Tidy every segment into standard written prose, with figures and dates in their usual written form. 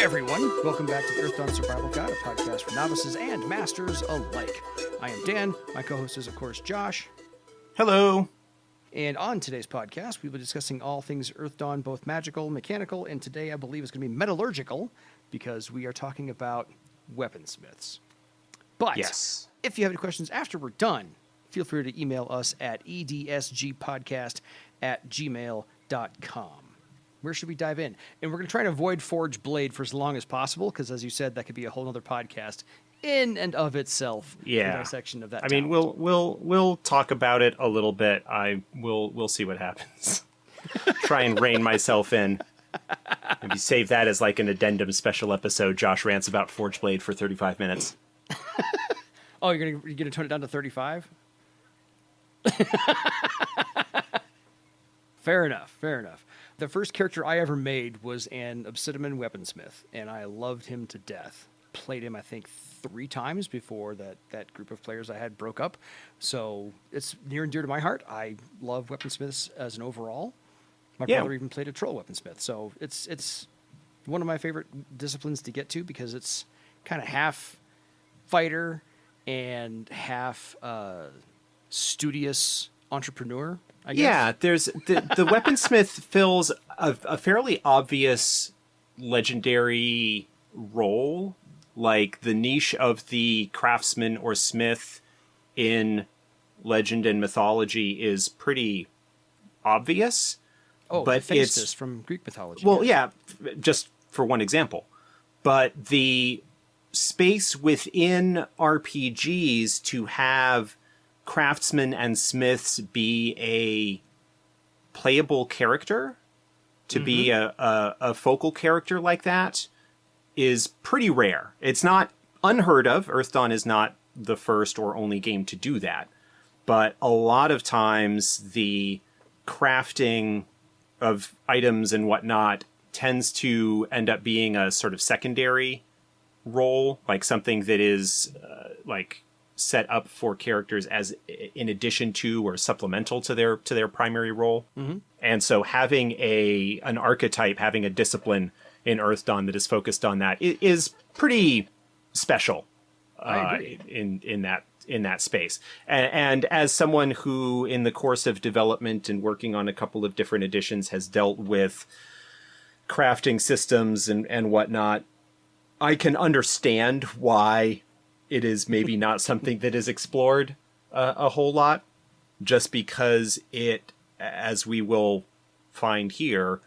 everyone. Welcome back to Earth Dawn Survival Guide, a podcast for novices and masters alike. I am Dan. My co-host is, of course, Josh. Hello. And on today's podcast, we'll be discussing all things Earth Dawn, both magical, mechanical, and today I believe is going to be metallurgical, because we are talking about weaponsmiths. But yes, if you have any questions after we're done, feel free to email us at edsgpodcast@gmail.com. Where should we dive in? And we're going to try and avoid Forge Blade for as long as possible, because as you said, that could be a whole other podcast in and of itself. Yeah. The dissection of that. I mean, we'll talk about it a little bit. We'll see what happens. Try and rein myself in. Maybe save that as like an addendum special episode. Josh rants about Forge Blade for 35 minutes. Oh, you're gonna tone it down to 35? Fair enough. The first character I ever made was an Obsidian weaponsmith, and I loved him to death. Played him, I think, 3 times before that group of players I had broke up. So it's near and dear to my heart. I love weaponsmiths as an overall. My brother even played a troll weaponsmith. So it's one of my favorite disciplines to get to, because it's kind of half fighter and half studious entrepreneur, I guess. Yeah, there's the weaponsmith fills a fairly obvious legendary role. Like the niche of the craftsman or smith in legend and mythology is pretty obvious. Oh, but Hephaestus from Greek mythology. Well, yeah, just for one example. But the space within RPGs to have craftsmen and smiths be a playable character, to be a focal character like that, is pretty rare. It's not unheard of. Earth Dawn is not the first or only game to do that. But a lot of times the crafting of items and whatnot tends to end up being a sort of secondary role, like something that is like set up for characters as in addition to or supplemental to their primary role. Mm-hmm. And so having an archetype, having a discipline in Earth Dawn that is focused on that is pretty special in that space. And as someone who, in the course of development and working on a couple of different editions, has dealt with crafting systems and whatnot, I can understand why it is maybe not something that is explored a whole lot, just because it, as we will find here,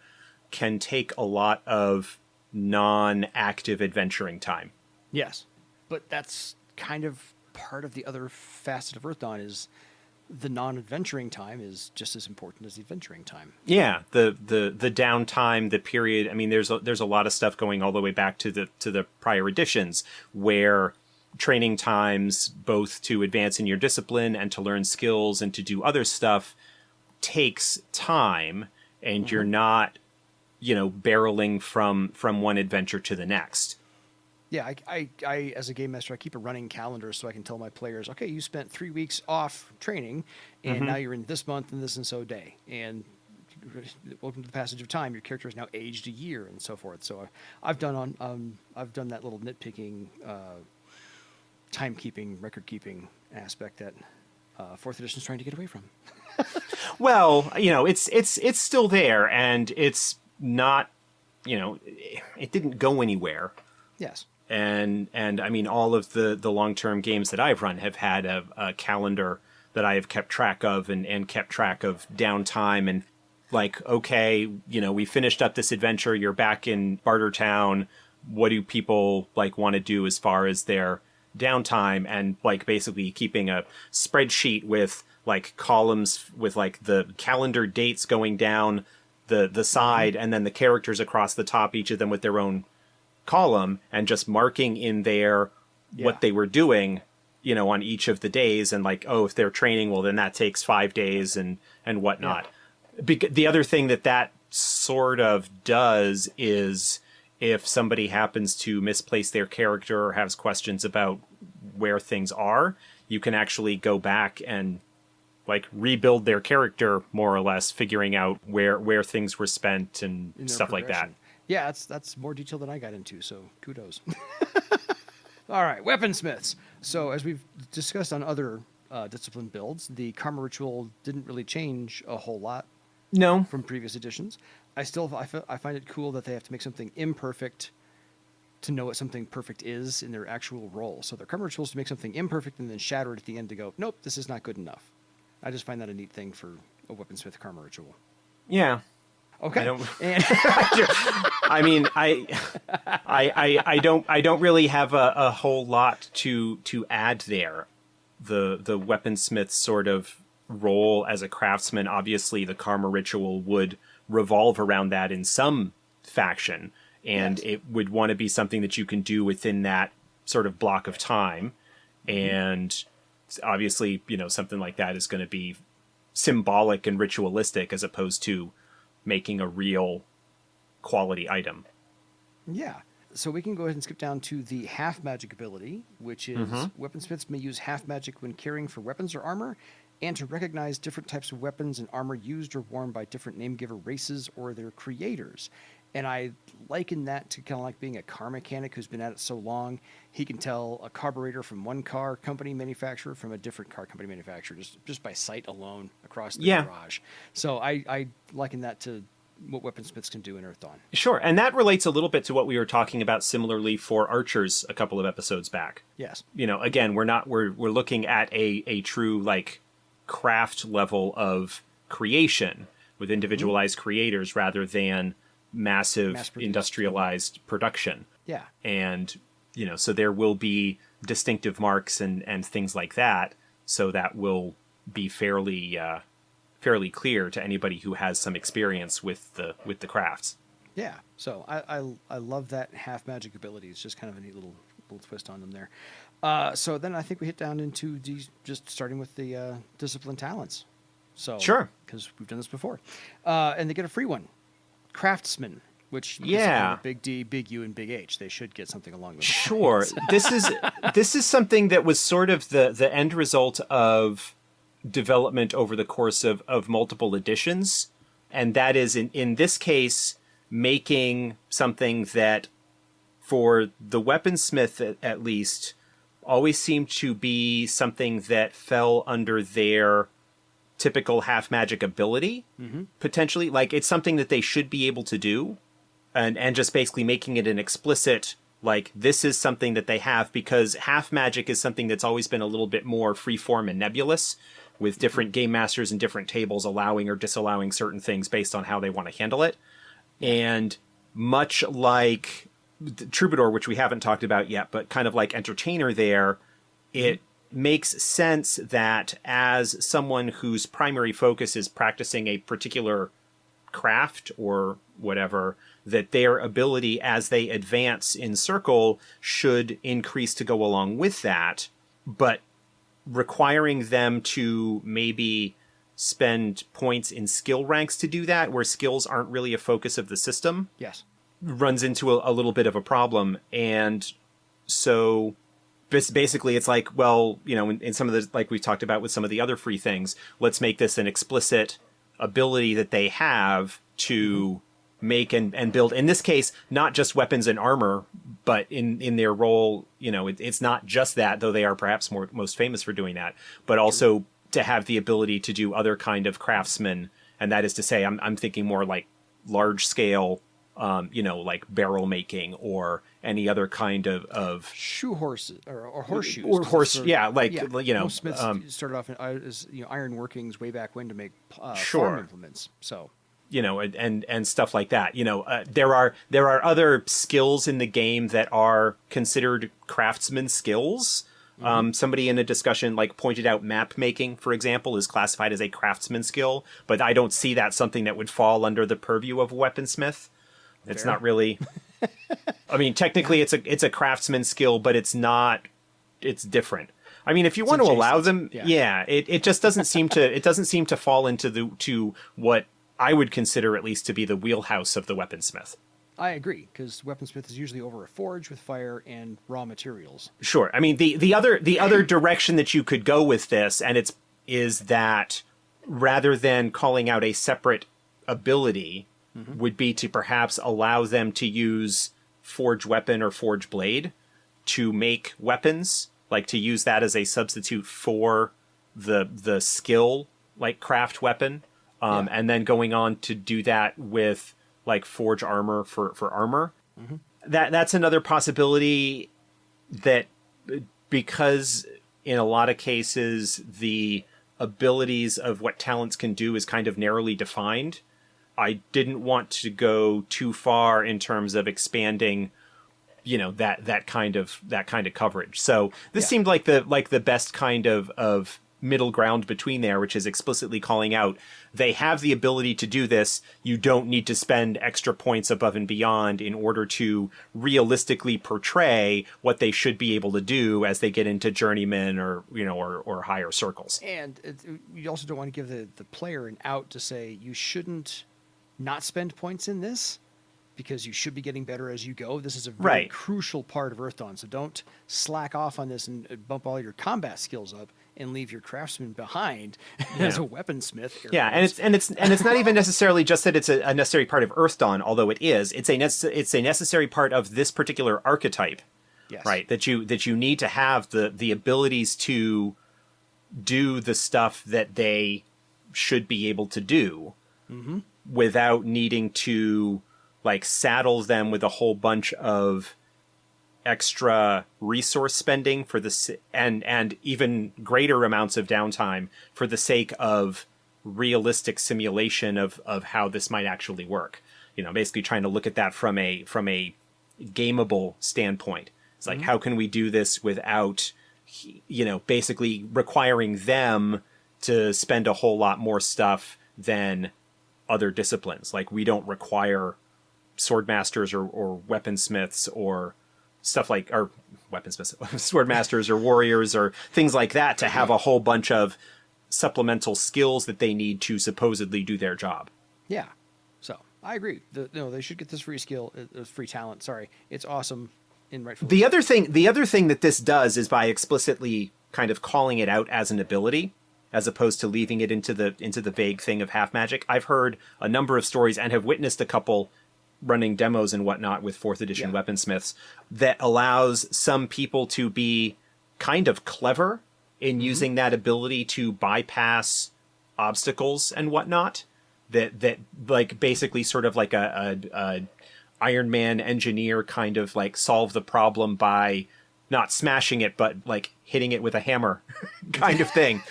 can take a lot of non-active adventuring time. Yes, but that's kind of part of the other facet of Earth Dawn, is the non-adventuring time is just as important as the adventuring time. Yeah, the downtime, the period. I mean, there's a lot of stuff going all the way back to the prior editions, where training times, both to advance in your discipline and to learn skills and to do other stuff, takes time, and you're not, barreling from one adventure to the next. Yeah, I as a game master, I keep a running calendar so I can tell my players, okay, you spent 3 weeks off training, and now you're in this month and this and so day, and welcome to the passage of time. Your character is now aged a year and so forth. So I've done that little nitpicking, timekeeping, record keeping aspect that 4th edition is trying to get away from. Well, it's still there, and it's not, it didn't go anywhere. Yes. And I mean, all of the long-term games that I've run have had a calendar that I have kept track of and kept track of downtime, and like, okay, we finished up this adventure, you're back in Bartertown. What do people want to do as far as their downtime? And basically keeping a spreadsheet with columns with the calendar dates going down the side, and then the characters across the top, each of them with their own column, and just marking in there what they were doing, on each of the days, and if they're training, well, then that takes 5 days and whatnot. Yeah. The other thing that sort of does is, if somebody happens to misplace their character or has questions about where things are, you can actually go back and rebuild their character, more or less, figuring out where things were spent and stuff like that. Yeah, that's more detail than I got into, so kudos. All right, weaponsmiths. So as we've discussed on other discipline builds, the karma ritual didn't really change a whole lot No. from previous editions. I find it cool that they have to make something imperfect to know what something perfect is in their actual role. So their karma ritual is to make something imperfect and then shatter it at the end to go, nope, this is not good enough. I just find that a neat thing for a weaponsmith karma ritual. Yeah. Okay. I don't. And I mean, I don't really have a whole lot to add there. The weaponsmith's sort of role as a craftsman, obviously, the karma ritual would revolve around that in some faction, and Yes. it would want to be something that you can do within that sort of block of time, and obviously, something like that is going to be symbolic and ritualistic as opposed to making a real quality item. yeah. So we can go ahead and skip down to the half magic ability, which is weaponsmiths may use half magic when caring for weapons or armor, and to recognize different types of weapons and armor used or worn by different name giver races or their creators. And I liken that to kind of like being a car mechanic who's been at it so long, he can tell a carburetor from one car company manufacturer from a different car company manufacturer just by sight alone across the garage. So I liken that to what weaponsmiths can do in Earth Dawn. Sure, and that relates a little bit to what we were talking about similarly for archers a couple of episodes back. Yes. Again, we're looking at a true like craft level of creation with individualized creators rather than massive Mass-produced. industrialized production. Yeah. And so there will be distinctive marks and things like that, so that will be fairly clear to anybody who has some experience with the crafts. Yeah, so I love that half magic ability. It's just kind of a neat little twist on them there. So then I think we hit down into just starting with the discipline talents. So Sure. because we've done this before, and they get a free one, craftsman, which is Yeah. big D, big U, and big H. They should get something along those Sure. lines. This is something that was sort of the end result of development over the course of multiple editions, and that is in this case making something that for the weaponsmith at least always seemed to be something that fell under their typical half magic ability, potentially. Like it's something that they should be able to do, and just basically making it an explicit, like, this is something that they have, because half magic is something that's always been a little bit more freeform and nebulous, with different game masters and different tables allowing or disallowing certain things based on how they want to handle it. And much like Troubadour, which we haven't talked about yet, but kind of like Entertainer there, it makes sense that as someone whose primary focus is practicing a particular craft or whatever, that their ability as they advance in circle should increase to go along with that, but requiring them to maybe spend points in skill ranks to do that, where skills aren't really a focus of the system, Yes. runs into a little bit of a problem. And so basically it's like, well, in some of the, like we talked about with some of the other free things, let's make this an explicit ability that they have to make and build, in this case, not just weapons and armor, but in their role, it's not just that, though they are perhaps most famous for doing that, but also to have the ability to do other kind of craftsmen. And that is to say, I'm thinking more like large scale, like barrel making or any other kind of Shoe horses or horseshoes. or horse, Sort of- yeah, like Most smiths started off as iron workings way back when to make Sure. farm implements. So and stuff like that. There are other skills in the game that are considered craftsman skills. Somebody in a discussion pointed out map making, for example, is classified as a craftsman skill, but I don't see that something that would fall under the purview of a weaponsmith. It's Fair. not really. I mean, technically, it's a craftsman skill, but it's not. It's different. I mean, if you want to allow them, adjacent. it just doesn't seem to fall into what I would consider at least to be the wheelhouse of the weaponsmith. I agree, because weaponsmith is usually over a forge with fire and raw materials. Sure. I mean, the other direction that you could go with this, and is that rather than calling out a separate ability, would be to perhaps allow them to use forge weapon or forge blade to make weapons, like to use that as a substitute for the skill like craft weapon, and then going on to do that with like forge armor for armor. That's another possibility, that because in a lot of cases the abilities of what talents can do is kind of narrowly defined. I didn't want to go too far in terms of expanding, that kind of coverage. So this seemed like the best kind of middle ground between there, which is explicitly calling out they have the ability to do this. You don't need to spend extra points above and beyond in order to realistically portray what they should be able to do as they get into journeyman or higher circles. And you also don't want to give the player an out to say you shouldn't not spend points in this, because you should be getting better as you go. This is a very crucial part of Earth Dawn, so don't slack off on this and bump all your combat skills up and leave your craftsman behind as a weaponsmith. Yeah, and it's not even necessarily just that it's a necessary part of Earth Dawn, although it is. It's a necessary part of this particular archetype, right? That you need to have the abilities to do the stuff that they should be able to do, without needing to like saddle them with a whole bunch of extra resource spending for and even greater amounts of downtime for the sake of realistic simulation of how this might actually work. Basically trying to look at that from a gameable standpoint. It's like, how can we do this without, basically requiring them to spend a whole lot more stuff than other disciplines. Like, we don't require swordmasters or weaponsmiths or stuff like, or weaponsmiths, swordmasters or warriors or things like that to have a whole bunch of supplemental skills that they need to supposedly do their job. Yeah. So I agree. They should get this free skill, free talent. Sorry. It's awesome in rightful. The other thing that this does is by explicitly kind of calling it out as an ability, as opposed to leaving it into the vague thing of half magic. I've heard a number of stories and have witnessed a couple running demos and whatnot with 4th edition weaponsmiths that allows some people to be kind of clever in using that ability to bypass obstacles and whatnot. That like basically sort of like a Iron Man engineer kind of like solve the problem by not smashing it, but like hitting it with a hammer kind of thing.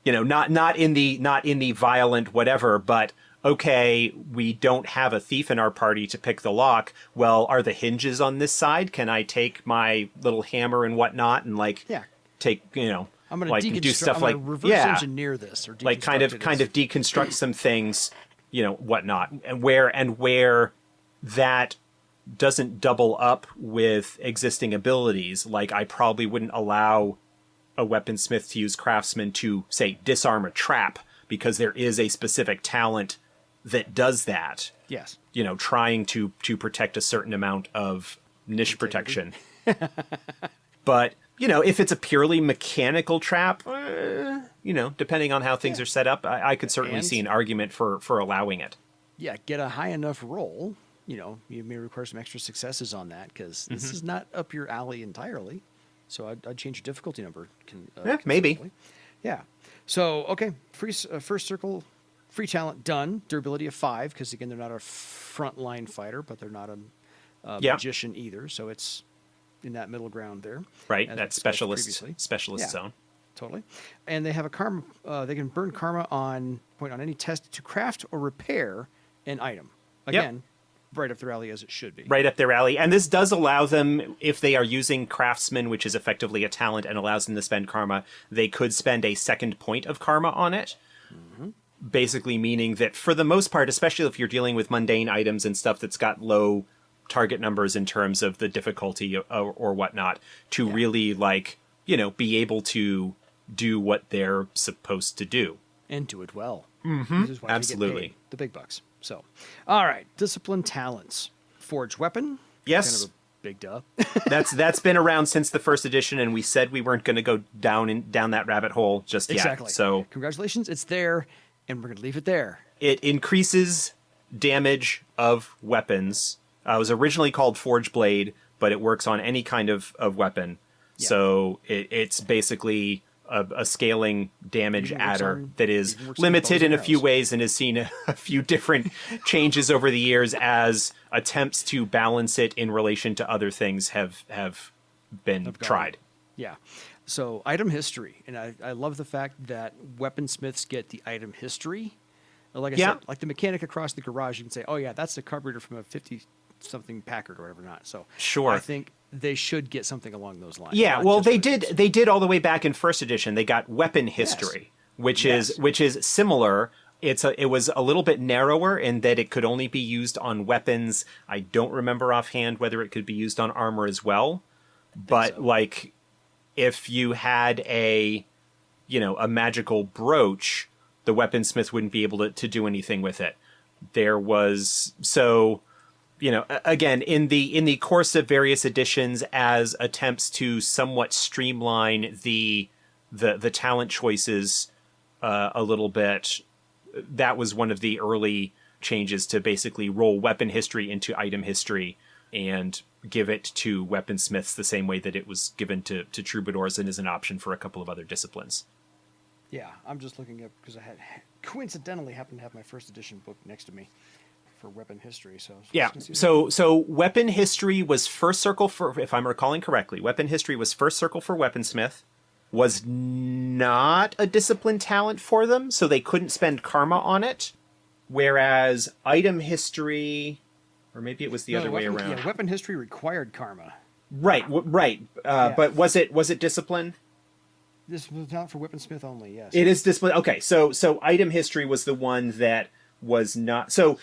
Not in the violent whatever, but okay, we don't have a thief in our party to pick the lock. Well, are the hinges on this side? Can I take my little hammer and whatnot and take, I'm going like to do stuff like reverse engineer this, or like kind of deconstruct some things, whatnot, and where that doesn't double up with existing abilities. Like, I probably wouldn't allow a weaponsmith to use craftsman to, say, disarm a trap, because there is a specific talent that does that. Yes. Trying to protect a certain amount of niche protection. But, if it's a purely mechanical trap, depending on how things are set up, I could certainly see an argument for allowing it. Yeah, get a high enough roll. You may require some extra successes on that, because this is not up your alley entirely. So I'd change your difficulty number. Maybe. Yeah. So, okay, first circle, free talent done. Durability of 5, because again, they're not a frontline fighter, but they're not a magician either. So it's in that middle ground there. Right, that specialist zone. Totally. And they have a karma. They can burn karma on any test to craft or repair an item. Again, right up their alley as it should be. Right up their alley. And this does allow them, if they are using craftsman, which is effectively a talent and allows them to spend karma, they could spend a second point of karma on it. Basically meaning that for the most part, especially if you're dealing with mundane items and stuff that's got low target numbers in terms of the difficulty or whatnot, to really be able to do what they're supposed to do. And do it well. This is why absolutely. They get paid the big bucks. So, all right, discipline talents. Forged weapon. Yes. Kind of a big duh. that's been around since the first edition, and we said we weren't going to go down that rabbit hole just yet. Exactly. So congratulations, it's there, and we're going to leave it there. It increases damage of weapons. It was originally called Forge Blade, but it works on any kind of weapon. Yeah. So it's basically a scaling damage Even works adder on- that is even works on limited bows in and a few arrows. ways and has seen a few different changes over the years as attempts to balance it in relation to other things have been Have gone. tried. Yeah. So item history, and I love the fact that weaponsmiths get the item history. Like I Yeah. said, like the mechanic across the garage, you can say, "Oh yeah, that's the carburetor from a 50-something Packard or whatever." Not so. Sure. I think they should get something along those lines. Yeah, not well, just they weapons. did. They did all the way back in first edition. They got weapon history, which Yes. is similar. It was a little bit narrower in that it could only be used on weapons. I don't remember offhand whether it could be used on armor as well. But so. like, if you had a magical brooch, the weaponsmith wouldn't be able to do anything with it. There was again, in the course of various editions, as attempts to somewhat streamline the talent choices a little bit, that was one of the early changes to basically roll weapon history into item history and give it to weaponsmiths the same way that it was given to troubadours and is an option for a couple of other disciplines. Yeah, I'm just looking up because I had coincidentally happened to have my first edition book next to me for weapon history. So I was just Yeah. gonna see what- So weapon history was first circle for, if I'm recalling correctly, weapon history was first circle for weaponsmith, was not a discipline talent for them, so they couldn't spend karma on it. Whereas item history, or maybe it was the No, other way weapon- around. Yeah, weapon history required karma. Right. Right. But was it discipline? This was not for weaponsmith only. Yes. It is discipline. Okay, so item history was the one that was not. So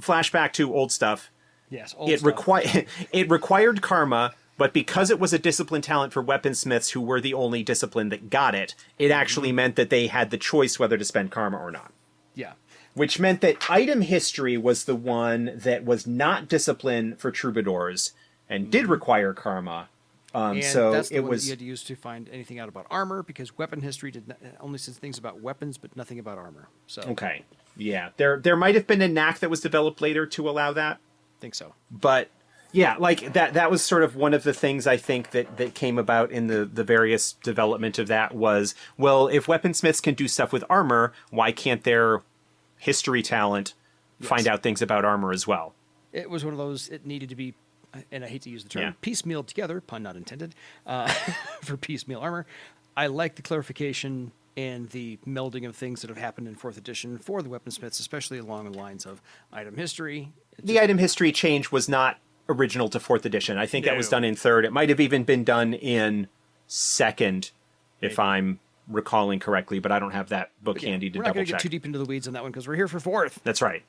flashback to old stuff. Yes. Old It stuff. it required karma, but because it was a discipline talent for weaponsmiths who were the only discipline that got it, it actually meant that they had the choice whether to spend karma or not. Yeah. Which meant that item history was the one that was not discipline for troubadours and did require karma. And So that's the it one was that you had to use to find anything out about armor because weapon history only says things about weapons but nothing about armor. So okay. Yeah, there might have been a knack that was developed later to allow that. I think so. But yeah, like that was sort of one of the things I think that came about in the various development of that was, well, if weaponsmiths can do stuff with armor, why can't their history talent find out things about armor as well? It was one of those. It needed to be, and I hate to use the term, Yeah. piecemeal together, pun not intended, for piecemeal armor. I like the clarification and the melding of things that have happened in 4th edition for the weaponsmiths, especially along the lines of item history. The item history change was not original to 4th edition. I think that was No. done in 3rd. It might have even been done in 2nd, if Maybe. I'm recalling correctly, but I don't have that book Yeah, handy to we're not double going to get check. too deep into the weeds on that one because we're here for 4th. That's right.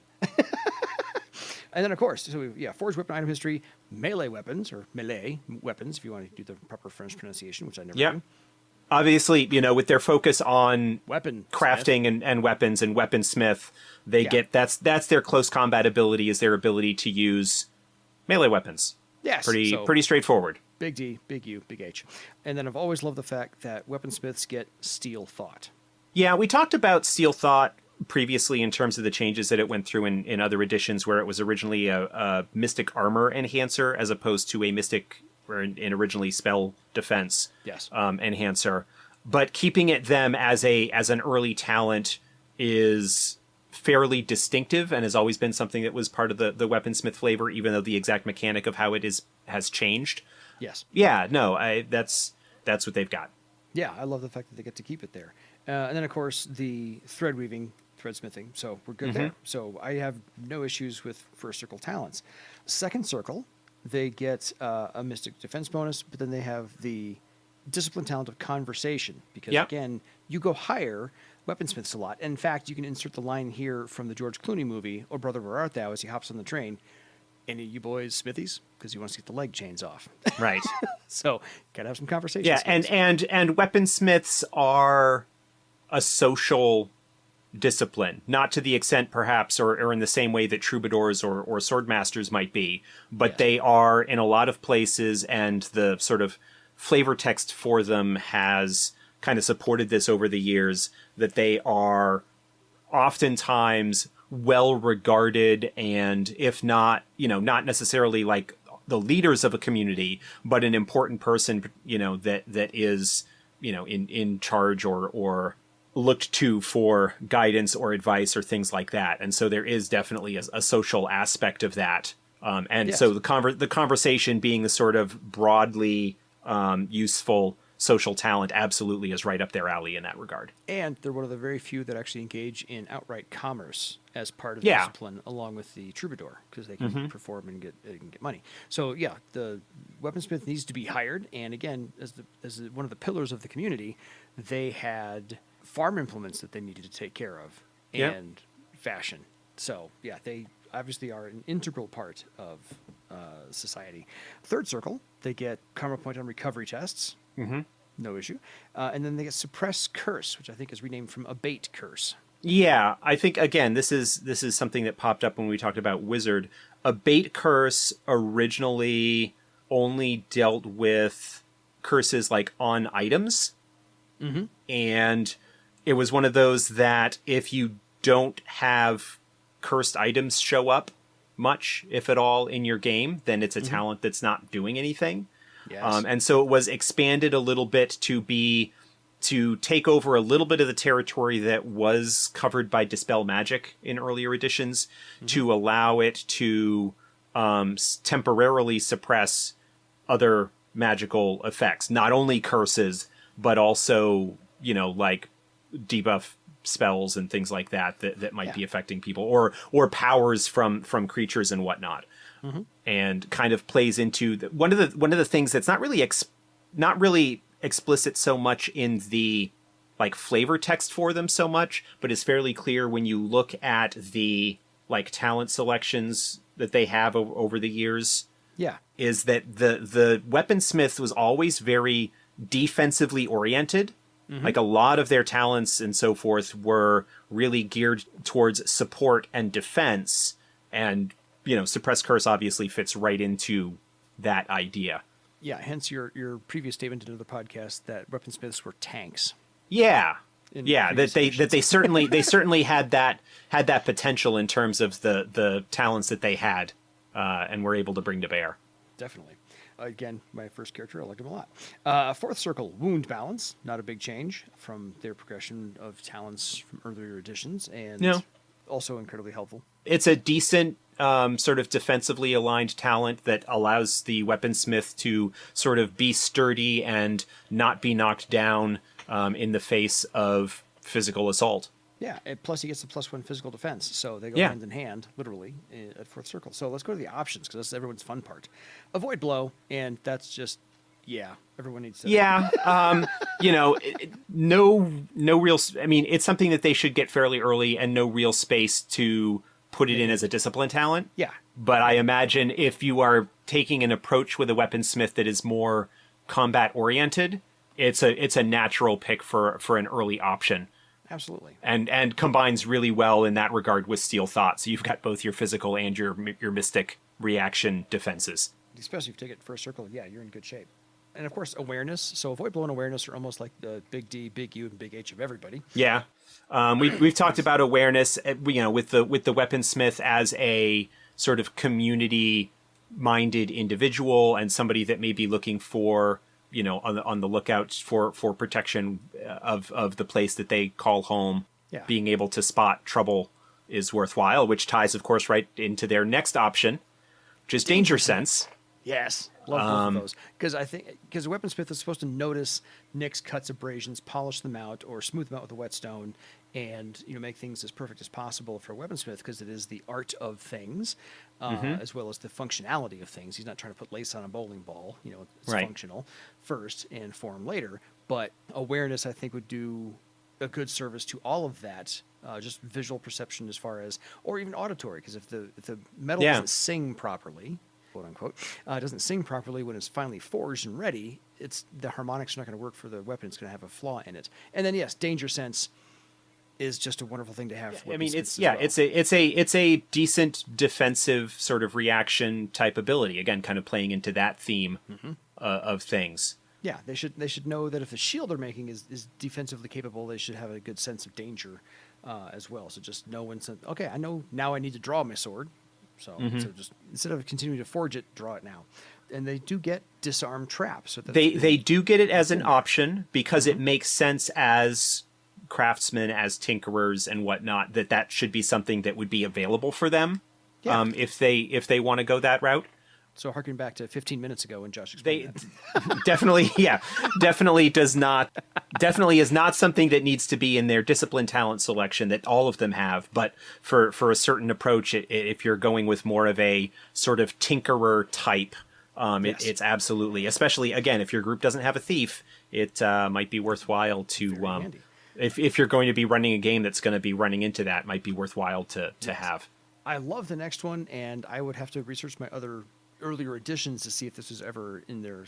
And then, of course, forged weapon item history, melee weapons, or melee weapons, if you want to do the proper French pronunciation, which I never Yeah. do. Obviously, with their focus on Weapon crafting and weapons and weaponsmith, they Yeah. get that's their close combat ability, is their ability to use melee weapons. Yes. Pretty so pretty straightforward. Big D, big U, big H. And then I've always loved the fact that weaponsmiths get steel thought. Yeah, we talked about Steel Thought previously in terms of the changes that it went through in other editions, where it was originally a mystic armor enhancer as opposed to a mystic or an originally spell defense Yes. enhancer. But keeping it them as an early talent is fairly distinctive and has always been something that was part of the weaponsmith flavor, even though the exact mechanic of how it is has changed. Yes. Yeah, no, that's what they've got. Yeah, I love the fact that they get to keep it there. And then, of course, the thread weaving, thread smithing. So we're good there. So I have no issues with first circle talents. Second circle, they get a mystic defense bonus, but then they have the discipline talent of conversation because, Yep. again, you go higher weaponsmiths a lot. In fact, you can insert the line here from the George Clooney movie, "Oh, brother, where art thou?" as he hops on the train. Any of you boys smithies? Because he wants to get the leg chains off. Right. So got to have some conversation Yeah, skills. and weaponsmiths are a social discipline, not to the extent perhaps or in the same way that troubadours or swordmasters might be, but Yes. they are in a lot of places, and the sort of flavor text for them has kind of supported this over the years, that they are oftentimes well regarded, and if not, not necessarily like the leaders of a community, but an important person, that is, in charge or looked to for guidance or advice or things like that. And so there is definitely a social aspect of that. And Yes. so the conversation being the sort of broadly useful social talent absolutely is right up their alley in that regard. And they're one of the very few that actually engage in outright commerce as part of Yeah. the discipline, along with the troubadour, because they can perform and get money. So yeah, the weaponsmith needs to be hired. And again, as one of the pillars of the community, they had farm implements that they needed to take care of Yep. and fashion. So yeah, they obviously are an integral part of society. Third circle, they get karma point on recovery tests. No issue. And then they get suppress curse, which I think is renamed from abate curse. Yeah, I think again this is something that popped up when we talked about wizard. Abate curse originally only dealt with curses like on items, and it was one of those that if you don't have cursed items show up much, if at all, in your game, then it's a talent that's not doing anything. Yes. And so it was expanded a little bit to take over a little bit of the territory that was covered by Dispel Magic in earlier editions, to allow it to temporarily suppress other magical effects, not only curses, but also, like debuff spells and things like that might be affecting people, or powers from creatures and whatnot. And kind of plays into one of the things that's not really explicit so much in the like flavor text for them so much, but is fairly clear when you look at the like talent selections that they have over the years. Yeah. Is that the weaponsmith was always very defensively oriented. Like a lot of their talents and so forth were really geared towards support and defense, and suppress curse obviously fits right into that idea. Yeah. Hence your previous statement in another podcast that weaponsmiths were tanks. Yeah. In Yeah, that previous they certainly had that potential in terms of the talents that they had and were able to bring to bear. Definitely. Again, my first character, I liked him a lot. Fourth circle, wound balance. Not a big change from their progression of talents from earlier editions, and No. also incredibly helpful. It's a decent sort of defensively aligned talent that allows the weaponsmith to sort of be sturdy and not be knocked down in the face of physical assault. Yeah, and plus he gets a +1 physical defense, so they go Yeah. hand in hand, literally, at fourth circle. So let's go to the options, because that's everyone's fun part. Avoid blow, and that's just, everyone needs to. Yeah, no real. I mean, it's something that they should get fairly early, and no real space to put it in as a discipline talent. Yeah. But I imagine if you are taking an approach with a weaponsmith that is more combat oriented, it's a natural pick for an early option. Absolutely. And combines really well in that regard with Steel Thought. So you've got both your physical and your mystic reaction defenses. Especially if you take it first circle, you're in good shape. And of course, awareness. So avoid blow and awareness are almost like the big D, big U, and big H of everybody. Yeah, we've talked about awareness, with the weaponsmith as a sort of community-minded individual and somebody that may be looking for, on the lookout for protection of the place that they call home. Yeah. Being able to spot trouble is worthwhile, which ties, of course, right into their next option, which is danger sense. Yes. Love both of those. Because a weaponsmith is supposed to notice nicks, cuts, abrasions, polish them out, or smooth them out with a whetstone, and make things as perfect as possible for a weaponsmith, because it is the art of things, as well as the functionality of things. He's not trying to put lace on a bowling ball. It's Right. functional first and form later. But awareness, I think, would do a good service to all of that. Just visual perception, as far as, or even auditory, because if the metal Yeah. doesn't sing properly, quote unquote, doesn't sing properly when it's finally forged and ready, the harmonics are not going to work for the weapon. It's going to have a flaw in it. And then yes, danger sense is just a wonderful thing to have. For I mean, weaponsmiths it's a decent defensive sort of reaction type ability. Again, kind of playing into that theme of things. Yeah, they should know that if the shield they're making is defensively capable, they should have a good sense of danger as well. So just know when, okay, I know now I need to draw my sword. So, so just instead of continuing to forge it, draw it now. And they do get disarm traps. So They do get it as an option because it makes sense as craftsmen, as tinkerers and whatnot, that should be something that would be available for them. Yeah. If they want to go that route. So harking back to 15 minutes ago when Josh explained that. Definitely is not something that needs to be in their discipline talent selection that all of them have. But for a certain approach, if you're going with more of a sort of tinkerer type, Yes. it's absolutely, especially again, if your group doesn't have a thief, it might be worthwhile to, handy. if you're going to be running a game that's going to be running into that, might be worthwhile to have. I love the next one, and I would have to research my other earlier editions to see if this was ever in their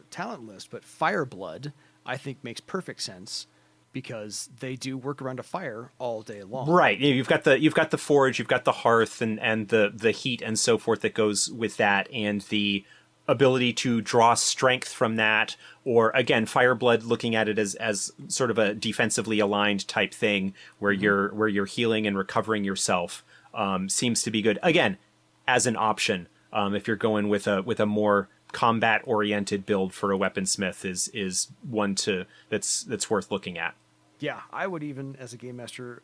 talent list. But Fireblood, I think, makes perfect sense because they do work around a fire all day long. Right. You've got the forge, you've got the hearth and the heat and so forth that goes with that, and the ability to draw strength from that, or again, Fireblood looking at it as sort of a defensively aligned type thing where you're healing and recovering yourself, seems to be good. Again, as an option, if you're going with a more combat oriented build for a weaponsmith is one that's worth looking at. Yeah, I would even, as a game master,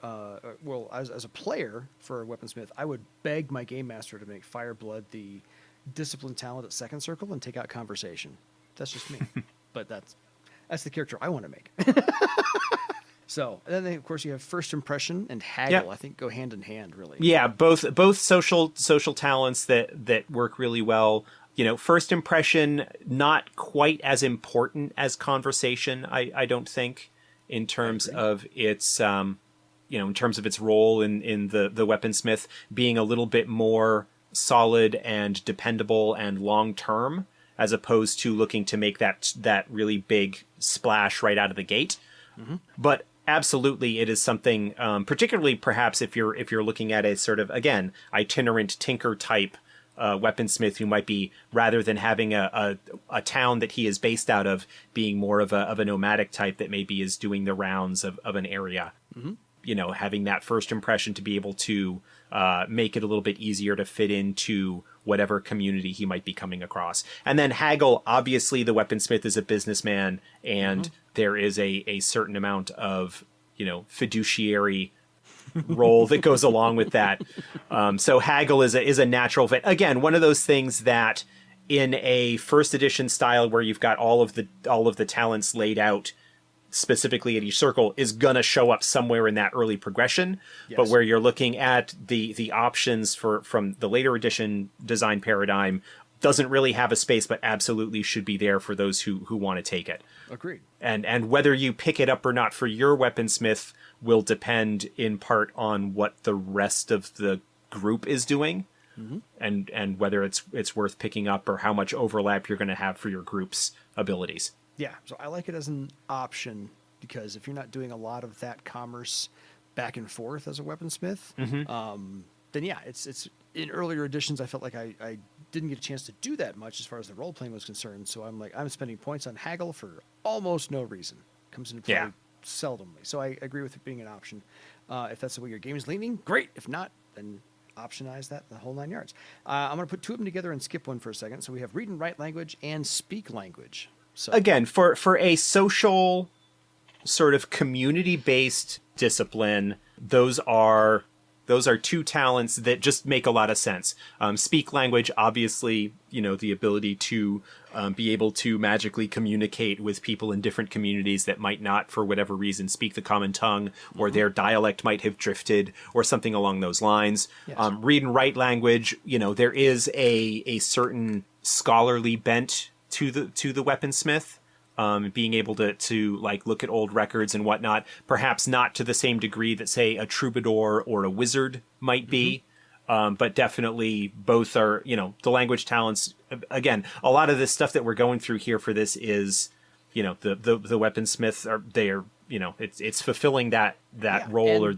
as a player for a weaponsmith, I would beg my game master to make Fireblood the discipline talent at second circle and take out conversation. That's just me, but that's the character I want to make. So, and then of course you have first impression and haggle. Yep. I think go hand in hand, really. Yeah, both social talents that work really well. First impression not quite as important as conversation. I don't think in terms of its in terms of its role in the weaponsmith being a little bit more solid and dependable and long term, as opposed to looking to make that really big splash right out of the gate. Mm-hmm. But absolutely, it is something, particularly perhaps if you're looking at a sort of, again, itinerant tinker type weaponsmith who might be, rather than having a town that he is based out of, being more of a nomadic type that maybe is doing the rounds of an area. Mm-hmm. Having that first impression to be able to make it a little bit easier to fit into whatever community he might be coming across. And then haggle, obviously the weaponsmith is a businessman, and there is a certain amount of, fiduciary role that goes along with that. So haggle is a natural fit. Again, one of those things that in a first edition style where you've got all of the talents laid out specifically at each circle is going to show up somewhere in that early progression. Yes. But where you're looking at the options from the later edition design paradigm doesn't really have a space, but absolutely should be there for those who want to take it. Agreed. And whether you pick it up or not for your weaponsmith will depend in part on what the rest of the group is doing. Mm-hmm. And whether it's worth picking up or how much overlap you're going to have for your group's abilities. Yeah, so I like it as an option because if you're not doing a lot of that commerce back and forth as a weaponsmith, then yeah, it's in earlier editions I felt like I didn't get a chance to do that much as far as the role playing was concerned. So I'm spending points on haggle for almost no reason. Comes into play seldomly. So I agree with it being an option. If that's the way your game is leaning, great. If not, then optionize that the whole 9 yards. I'm going to put two of them together and skip one for a second. So we have read and write language and speak language. So again, for a social sort of community-based discipline, those are two talents that just make a lot of sense. Speak language, obviously, the ability to be able to magically communicate with people in different communities that might not, for whatever reason, speak the common tongue, or their dialect might have drifted, or something along those lines. Yes. Read and write language, there is a certain scholarly bent to the weaponsmith, being able to like look at old records and whatnot, perhaps not to the same degree that say a troubadour or a wizard might be, but definitely both are, the language talents. Again, a lot of this stuff that we're going through here for this is, the weaponsmiths it's fulfilling that role.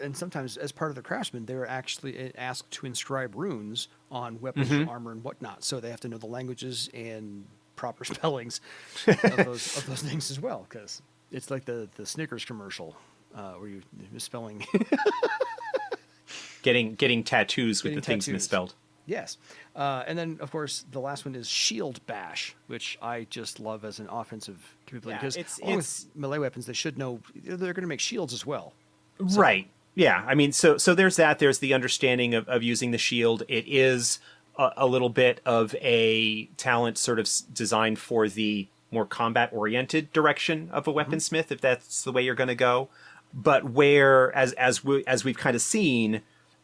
And sometimes, as part of the craftsman, they're actually asked to inscribe runes on weapons, armor, and whatnot. So they have to know the languages and proper spellings of those things as well, because it's like the Snickers commercial. were you misspelling? Getting tattoos with Getting the things tattoos. misspelled. Yes. And then, of course, the last one is Shield Bash, which I just love as an offensive capability. Yeah, Because it's- along with melee weapons, they should know they're going to make shields as well. Right. Yeah. I mean, so there's that. There's the understanding of using the shield. It is a little bit of a talent sort of designed for the more combat-oriented direction of a weaponsmith, if that's the way you're going to go. But where, as we've kind of seen,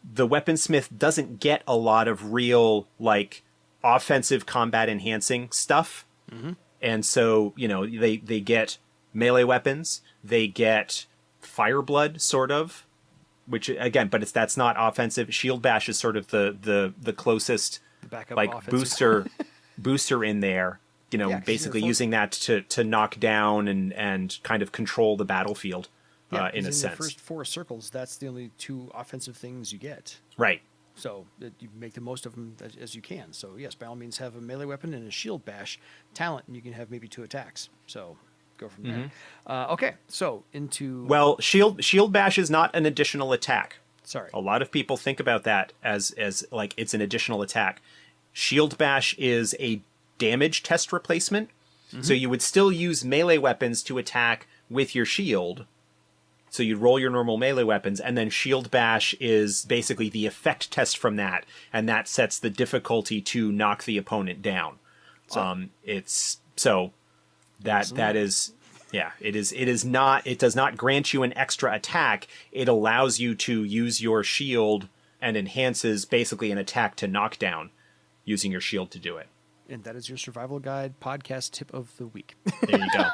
the weaponsmith doesn't get a lot of real like offensive combat enhancing stuff. And so, they get melee weapons, they get Fireblood, sort of, which again, but that's not offensive. Shield Bash is sort of the closest The backup like offensive. booster in there. Yeah, 'cause Basically you're using that to knock down and kind of control the battlefield Yeah, in a 'cause sense. the first 4 circles, that's the only 2 offensive things you get. Right. So that you make the most of them as you can. So yes, by all means, have a melee weapon and a shield bash talent, and you can have maybe 2 attacks. So go from there. Okay, so into Well, shield bash is not an additional attack. sorry, A lot of people think about that as like it's an additional attack. Shield Bash is a damage test replacement. So you would still use melee weapons to attack with your shield. So you'd roll your normal melee weapons, and then Shield Bash is basically the effect test from that, and that sets the difficulty to knock the opponent down. It's so that is yeah, it is not, it does not grant you an extra attack. It allows you to use your shield and enhances basically an attack to knock down using your shield to do it. and that is your survival guide podcast tip of the week. There you go.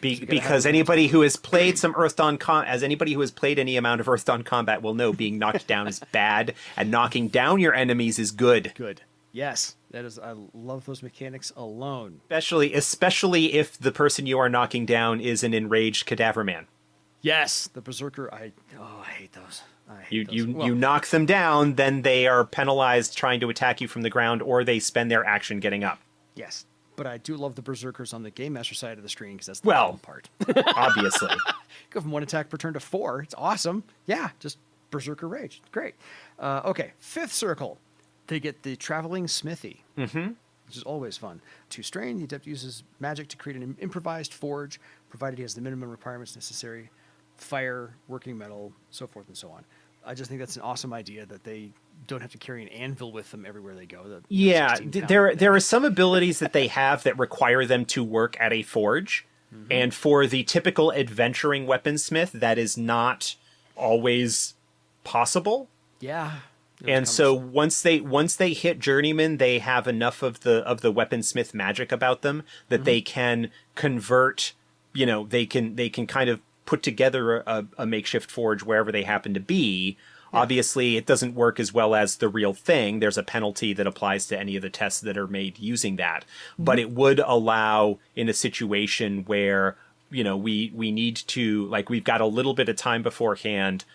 Because anybody who has played some Earth Dawn as anybody who has played any amount of Earth Dawn combat will know, being knocked down is bad, and knocking down your enemies is good. Good. Yes, that is. I love those mechanics alone. Especially if the person you are knocking down is an enraged cadaver man. Yes, the berserker. I hate those. I hate those. You Well, knock them down, then they are penalized trying to attack you from the ground, or they spend their action getting up. yes, but I do love the berserkers on the game master side of the screen because that's the Well. fun part. Obviously. Go from 1 attack per turn to 4. It's awesome. Yeah, just berserker rage. Great. Okay, 5th circle. They get the traveling smithy, which is always fun. 2 strain. The adept uses magic to create an improvised forge, provided he has the minimum requirements necessary: fire, working metal, so forth and so on. I just think that's an awesome idea that they don't have to carry an anvil with them everywhere they go. Yeah, there are some abilities that they have that require them to work at a forge, and for the typical adventuring weaponsmith, that is not always possible. Yeah. And so once they hit journeyman, they have enough of the weaponsmith magic about them that they can convert. They can kind of put together a makeshift forge wherever they happen to be. Obviously, it doesn't work as well as the real thing. There's a penalty that applies to any of the tests that are made using that. But it would allow, in a situation where, we need to, like, we've got a little bit of time beforehand,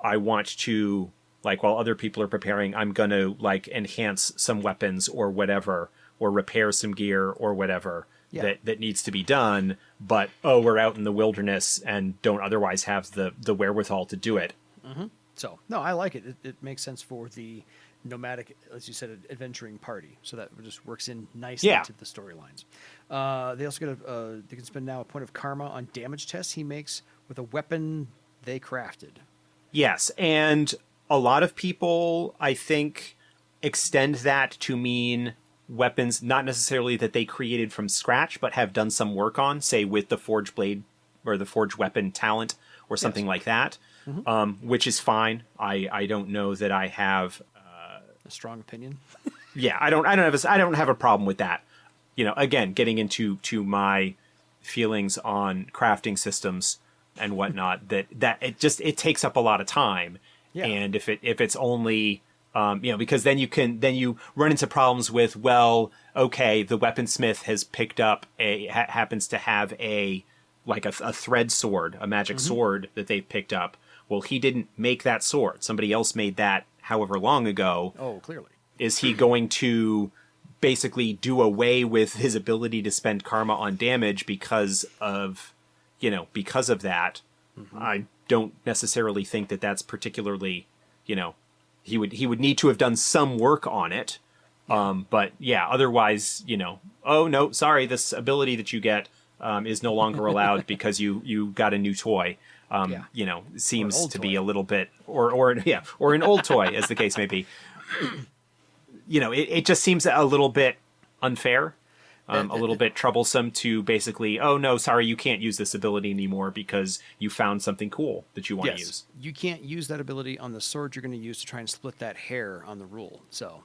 I want to, like, while other people are preparing, I'm going to, like, enhance some weapons or whatever, or repair some gear or whatever. Yeah. That needs to be done, but we're out in the wilderness and don't otherwise have the wherewithal to do it. So, no, I like it. It makes sense for the nomadic, as you said, adventuring party. So that just works in nicely Yeah. to the storylines. They also get they can spend now a point of karma on damage tests he makes with a weapon they crafted. Yes, and a lot of people, I think, extend that to mean weapons not necessarily that they created from scratch, but have done some work on, say with the forge blade or the forge weapon talent or something like that, which is fine. I don't know that I have. A strong opinion. Yeah, I don't have a problem with that. Again, getting into my feelings on crafting systems and whatnot, that it takes up a lot of time. Yeah. And if it's only because then you run into problems with, well, okay, the weaponsmith has picked up happens to have a thread sword, a magic sword that they've picked up. Well, he didn't make that sword. Somebody else made that however long ago. Oh, clearly. Is he going to basically do away with his ability to spend karma on damage because of that? I don't necessarily think that that's particularly, he would need to have done some work on it. But yeah, otherwise, oh no, sorry, this ability that you get is no longer allowed because you got a new toy. Seems to be a little bit, or an old toy, as the case may be. It just seems a little bit unfair. A little bit troublesome to basically, oh no, sorry, you can't use this ability anymore because you found something cool that you want to use. You can't use that ability on the sword you're going to use to try and split that hair on the rule. So,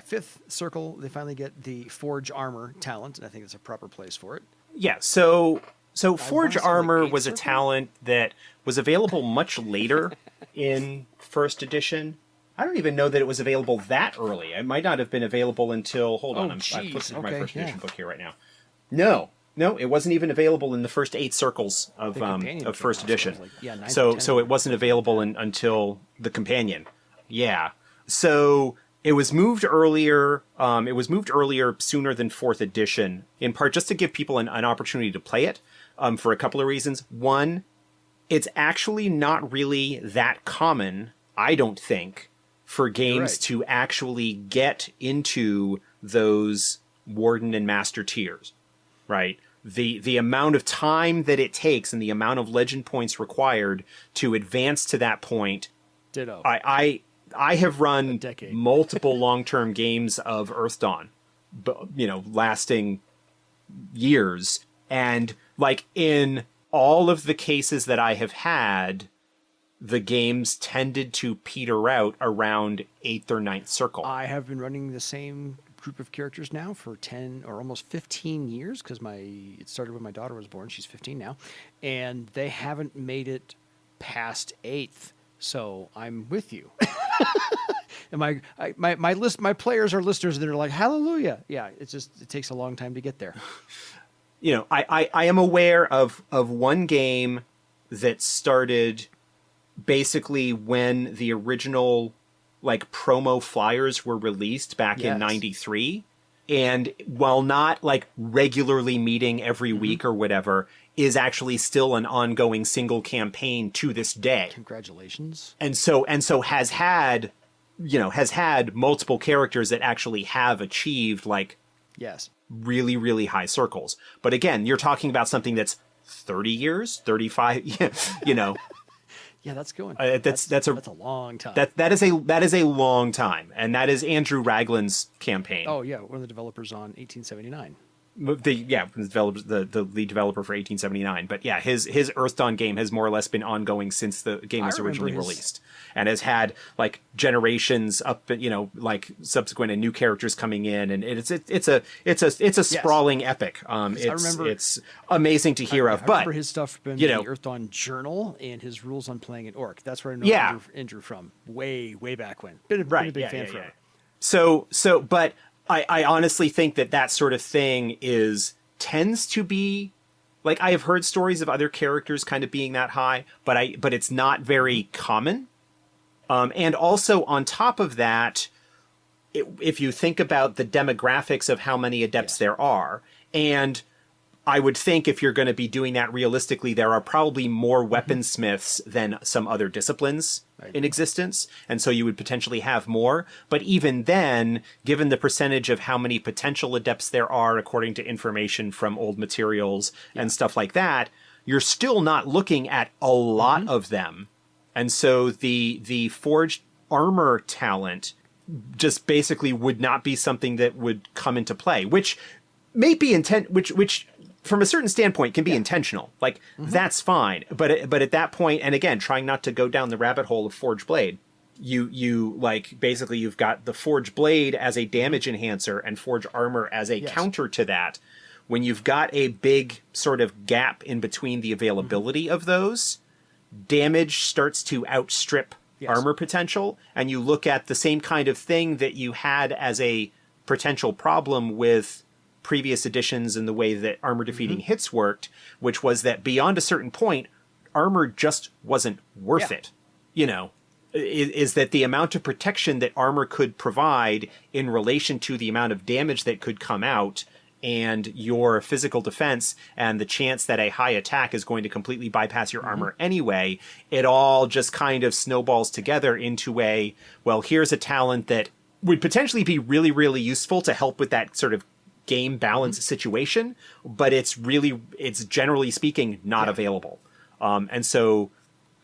fifth circle, they finally get the Forge Armor talent, and I think it's a proper place for it. Yeah, so Forge Armor was a circle? talent that was available much later in first edition. I don't even know that it was available that early. It might not have been available until... Hold on, I'm flipping through my first edition book here right now. No, it wasn't even available in the first 8 circles of first edition. So it wasn't available until the companion. Yeah. So it was moved earlier. It was moved earlier sooner than 4th edition, in part just to give people an opportunity to play it for a couple of reasons. One, it's actually not really that common, I don't think, for games to actually get into those Warden and Master tiers, right? The amount of time that it takes and the amount of legend points required to advance to that point. Ditto. I have run multiple long-term games of Earth Dawn, lasting years. And like in all of the cases that I have had, the games tended to peter out around 8th or 9th circle. I have been running the same group of characters now for 10 or almost 15 years because it started when my daughter was born. She's 15 now, and they haven't made it past 8th. So I'm with you. And my players are listeners that are like, hallelujah. Yeah, it takes a long time to get there. I am aware of one game that started basically when the original promo flyers were released back in 93. And while not regularly meeting every week or whatever, is actually still an ongoing single campaign to this day. Congratulations. And so has had multiple characters that actually have achieved really, really high circles. But again, you're talking about something that's 30 years, 35, Yeah, that's going. That's a long time. That is a long time, and that is Andrew Raglan's campaign. Oh yeah, one of the developers on 1879. The lead developer for 1879. But yeah, his Earth Dawn game has more or less been ongoing since the game was originally released, and has had generations up, subsequent and new characters coming in, and it's a sprawling epic. It's amazing to hear of. I but remember his stuff in the Earth Dawn Journal and his rules on playing an orc. That's where I know Andrew from way back when. Been a big fan forever. But I honestly think that sort of thing tends to be I have heard stories of other characters kind of being that high, but it's not very common. And also on top of that, if you think about the demographics of how many adepts there are, and I would think if you're going to be doing that realistically, there are probably more weaponsmiths than some other disciplines in existence. And so you would potentially have more. But even then, given the percentage of how many potential adepts there are, according to information from old materials and stuff like that, you're still not looking at a lot of them. And so the forged armor talent just basically would not be something that would come into play, which may be which from a certain standpoint can be intentional. That's fine. But at that point, and again, trying not to go down the rabbit hole of Forge Blade, you basically you've got the Forge Blade as a damage enhancer and Forge Armor as a counter to that. When you've got a big sort of gap in between the availability of those, damage starts to outstrip armor potential, and you look at the same kind of thing that you had as a potential problem with previous editions and the way that armor defeating hits worked, which was that beyond a certain point, armor just wasn't worth it. Is that the amount of protection that armor could provide in relation to the amount of damage that could come out and your physical defense and the chance that a high attack is going to completely bypass your armor anyway, it all just kind of snowballs together into a, well, here's a talent that would potentially be really, really useful to help with that sort of game balance situation, but it's generally speaking not available. And so,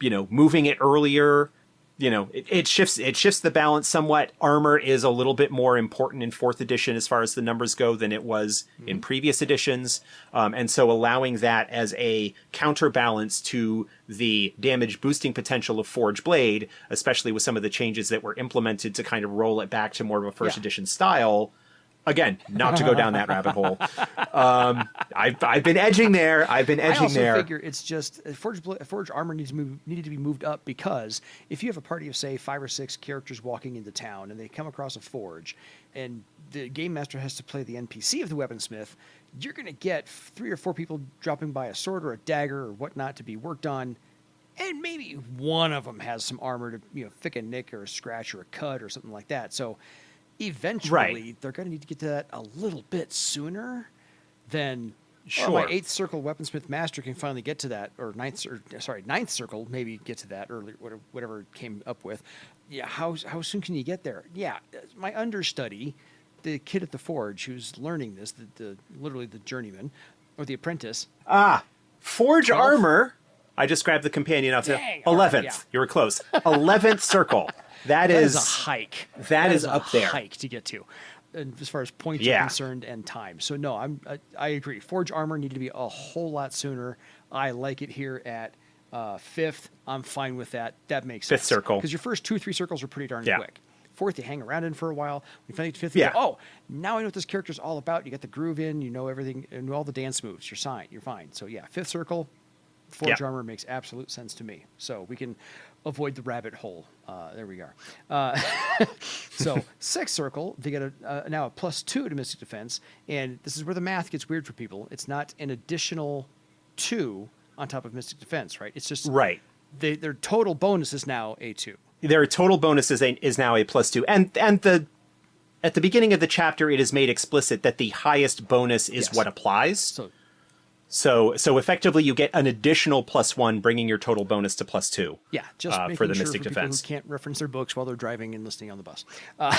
moving it earlier, it shifts the balance somewhat. Armor is a little bit more important in 4th edition as far as the numbers go than it was in previous editions. And so allowing that as a counterbalance to the damage boosting potential of Forge Blade, especially with some of the changes that were implemented to kind of roll it back to more of a first edition style. Again, not to go down that rabbit hole. I've been edging there. I also figure it's just Forge armor needed to be moved up, because if you have a party of, say, 5 or 6 characters walking into town and they come across a forge, and the game master has to play the NPC of the weaponsmith, you're going to get 3 or 4 people dropping by a sword or a dagger or whatnot to be worked on, and maybe one of them has some armor to fix a nick or a scratch or a cut or something like that. So eventually, they're going to need to get to that a little bit sooner than my 8th circle weaponsmith master can finally get to that, or 9th circle maybe get to that early, whatever it came up with. Yeah, how soon can you get there? Yeah, my understudy, the kid at the forge who's learning this, literally the journeyman or the apprentice. Forge armor. I just grabbed the companion out to 11th. Right, yeah. You were close. 11th circle. That is a hike. That is up there. Hike to get to, and as far as points are concerned and time. So no, I agree. Forge armor needed to be a whole lot sooner. I like it here at 5th. I'm fine with that. That makes sense. 5th circle, because your first 2 or 3 circles are pretty darn quick. 4th, you hang around in for a while. When you finally get to 5th, you go, now I know what this character's all about. You got the groove in. You know everything, and all the dance moves. You're fine. You're fine. So yeah, 5th circle. Forge armor makes absolute sense to me. So we can avoid the rabbit hole. There we are. So 6th circle, they get now a +2 to Mystic Defense, and this is where the math gets weird for people. It's not an additional 2 on top of Mystic Defense, right? It's just their total bonus is now a 2. Their total bonus is now a +2, and at the beginning of the chapter, it is made explicit that the highest bonus is what applies. So effectively, you get an additional +1, bringing your total bonus to +2. Yeah, just for the Mystic Defense. People who can't reference their books while they're driving and listening on the bus. But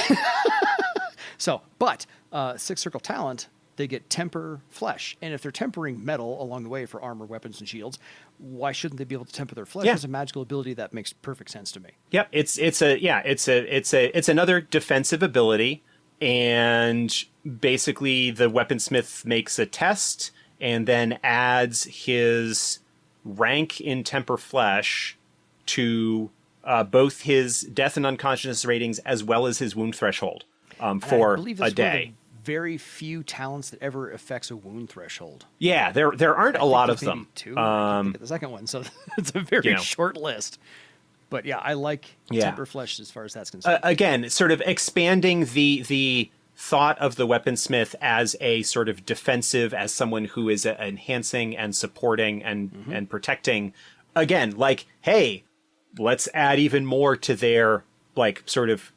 6th circle talent, they get temper flesh, and if they're tempering metal along the way for armor, weapons, and shields, why shouldn't they be able to temper their flesh? It's a magical ability that makes perfect sense to me. Yep, it's another defensive ability, and basically the weaponsmith makes a test and then adds his rank in temper flesh to both his death and unconsciousness ratings as well as his wound threshold for a day. Very few talents that ever affects a wound threshold. Yeah, there aren't a lot of them. 2. I think of the second one, so it's a very short list. But yeah, I like temper flesh as far as that's concerned. Again, sort of expanding the thought of the weaponsmith as a sort of defensive, as someone who is enhancing and supporting and protecting. Again, like, hey, let's add even more to their sort of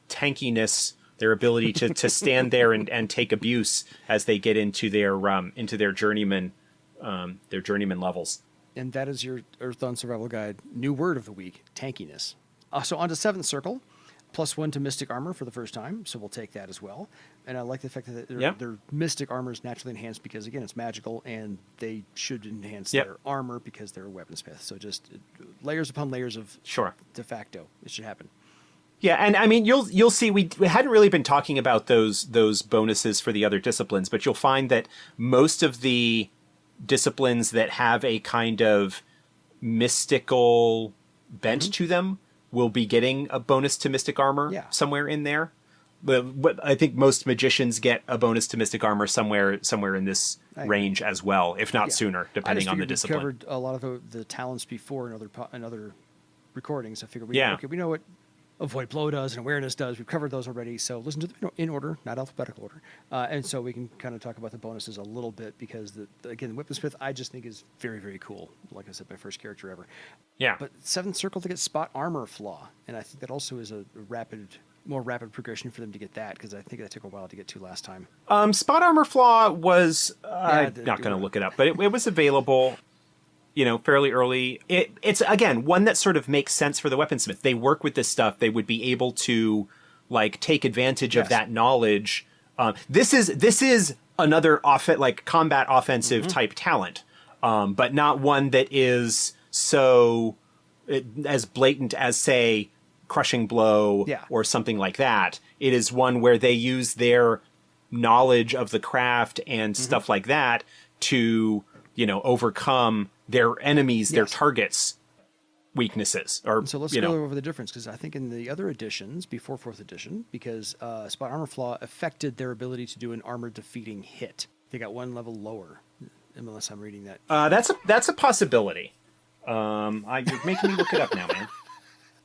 tankiness, their ability to stand there and take abuse as they get into their journeyman levels. And that is your Earthdawn Survival Guide new word of the week: tankiness. So on to 7th circle. +1 to Mystic Armor for the first time, so we'll take that as well. And I like the fact that their Mystic Armor is naturally enhanced because, again, it's magical, and they should enhance their armor because they're a weaponsmith. So just layers upon layers of de facto. It should happen. Yeah, and I mean, you'll see, we hadn't really been talking about those bonuses for the other disciplines, but you'll find that most of the disciplines that have a kind of mystical bent to them will be getting a bonus to Mystic Armor somewhere in there. But I think most magicians get a bonus to Mystic Armor somewhere in this range as well, if not sooner, depending on the discipline. We covered a lot of the talents before in other recordings. I figured we know what Avoid Blow does and Awareness does. We've covered those already, so listen to them in order, not alphabetical order. And so we can kind of talk about the bonuses a little bit, because, again, the Weaponsmith I just think is very, very cool. Like I said, my first character ever. Yeah. But 7th circle to get Spot Armor Flaw, and I think that also is a rapid more rapid progression for them to get that, because I think that took a while to get to last time. Spot Armor Flaw was the- not going to look it up, but it was available, fairly early. It's again one that sort of makes sense for the weaponsmith. They work with this stuff. They would be able to like take advantage of Yes. that knowledge. This is another combat offensive type talent, but not one that is so as blatant as, say, Crushing Blow Yeah. or something like that. It is one where they use their knowledge of the craft and stuff like that to, overcome their enemies, their Yes. targets' weaknesses. Or So let's go over the difference, because I think in the other editions, before 4th edition, because Spot Armor Flaw affected their ability to do an armor defeating hit. They got one level lower, unless I'm reading that. that's a possibility. You're making me look it up now, man.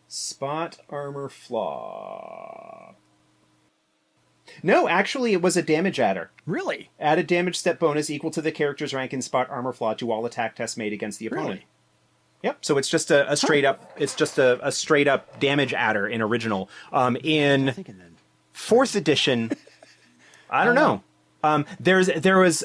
Spot Armor Flaw. No, actually, it was a damage adder. Really? Added damage step bonus equal to the character's rank in Spot Armor Flaw to all attack tests made against the opponent. Really? Yep. So it's just a straight up. It's just a straight up damage adder in original. In I'm thinking then. 4th edition, I don't know. There was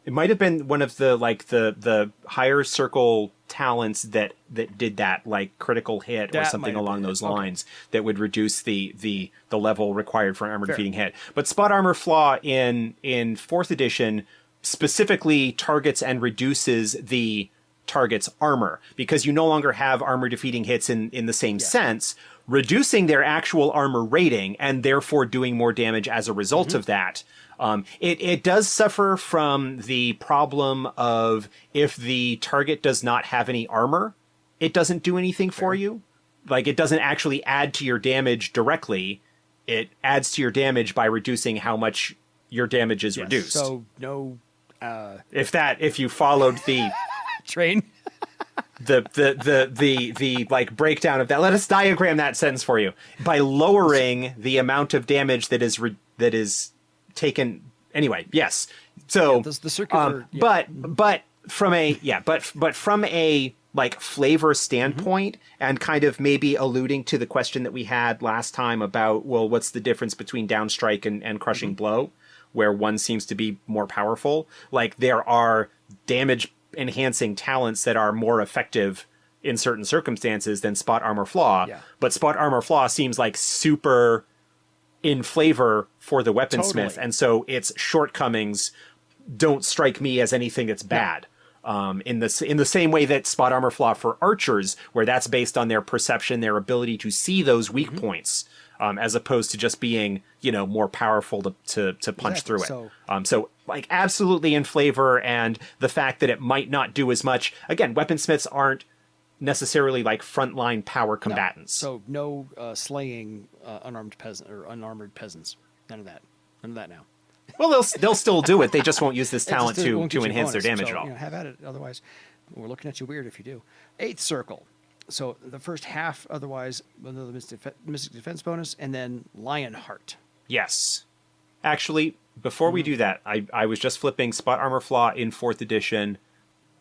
it might have been one of the higher circle talents that did that, like critical hit or That something might have along been it. those Okay. lines that would reduce the level required for an armor defeating hit. But Spot Armor Flaw in 4th edition specifically targets and reduces the target's armor, because you no longer have armor defeating hits in the same sense, reducing their actual armor rating and therefore doing more damage as a result of that. It does suffer from the problem of, if the target does not have any armor, it doesn't do anything for you. Like, it doesn't actually add to your damage directly. It adds to your damage by reducing how much your damage is reduced. So no If you followed the train. the like breakdown of that, let us diagram that sentence for you. By lowering the amount of damage that is taken. Anyway, yes. So The circular. Yeah. but from a like flavor standpoint, and kind of maybe alluding to the question that we had last time about, well, what's the difference between Downstrike and Crushing Blow, where one seems to be more powerful. Like, there are damage enhancing talents that are more effective in certain circumstances than Spot Armor Flaw. Yeah. But Spot Armor Flaw seems like super in flavor for the weaponsmith, Totally. and so its shortcomings don't strike me as anything that's bad. In the same way that Spot Armor Flaw for archers, where that's based on their perception, their ability to see those weak points, as opposed to just being, more powerful to punch Exactly. through it. So- So like absolutely in flavor, and the fact that it might not do as much. Again, weaponsmiths aren't necessarily like frontline power combatants. So no slaying unarmed peasant or unarmored peasants. None of that. None of that now. Well, they'll still do it. They just won't use this It talent just won't to get you enhance their bonus. damage So, at all. have at it. Otherwise, we're looking at you weird if you do. 8th circle. So the first half, otherwise, another mystic defense bonus, and then Lionheart. Yes. Actually, before we do that, I was just flipping. Spot Armor Flaw in 4th edition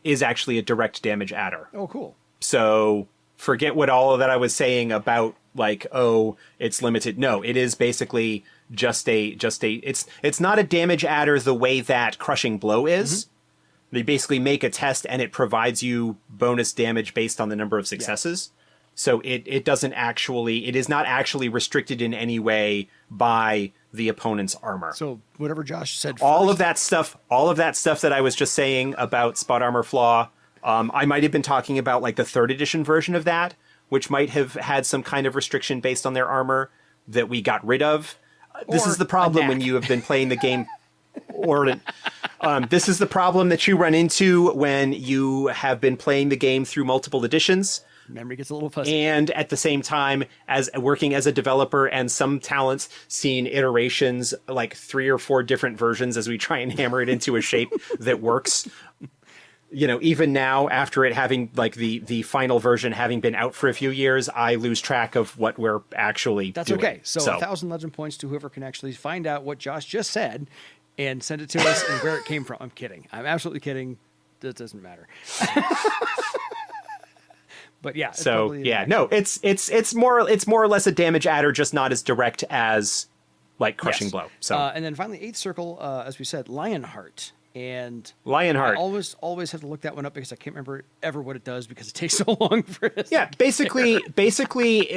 is actually a direct damage adder. Oh, cool. So forget what all of that I was saying about, like, oh, it's limited. No, it is basically just a it's not a damage adder the way that Crushing Blow is. They basically make a test and it provides you bonus damage based on the number of successes. So it is not actually restricted in any way by the opponent's armor. So whatever Josh said. all first, of that stuff that I was just saying about Spot Armor Flaw, I might have been talking about like the 3rd edition version of that, which might have had some kind of restriction based on their armor that we got rid of. This Or is the problem a when knack. you have been playing the game. This is the problem that you run into when you have been playing the game through multiple editions. memory gets a little fuzzy. And at the same time, as working as a developer, and some talents seeing iterations, like 3 or 4 different versions, as we try and hammer it into a shape that works. Even now, after it having, like, the final version having been out for a few years, I lose track of what we're actually That's doing. okay. So 1,000 legend points to whoever can actually find out what Josh just said and send it to us and where it came from. I'm kidding. I'm absolutely kidding. That doesn't matter. But yeah, it's So probably yeah, an no, action. it's more or less a damage adder, just not as direct as like Crushing Yes. Blow. So And then finally, eighth circle, as we said, Lionheart. And I Lionheart. always have to look that one up because I can't remember ever what it does because it takes so long for it. Yeah, basically, basically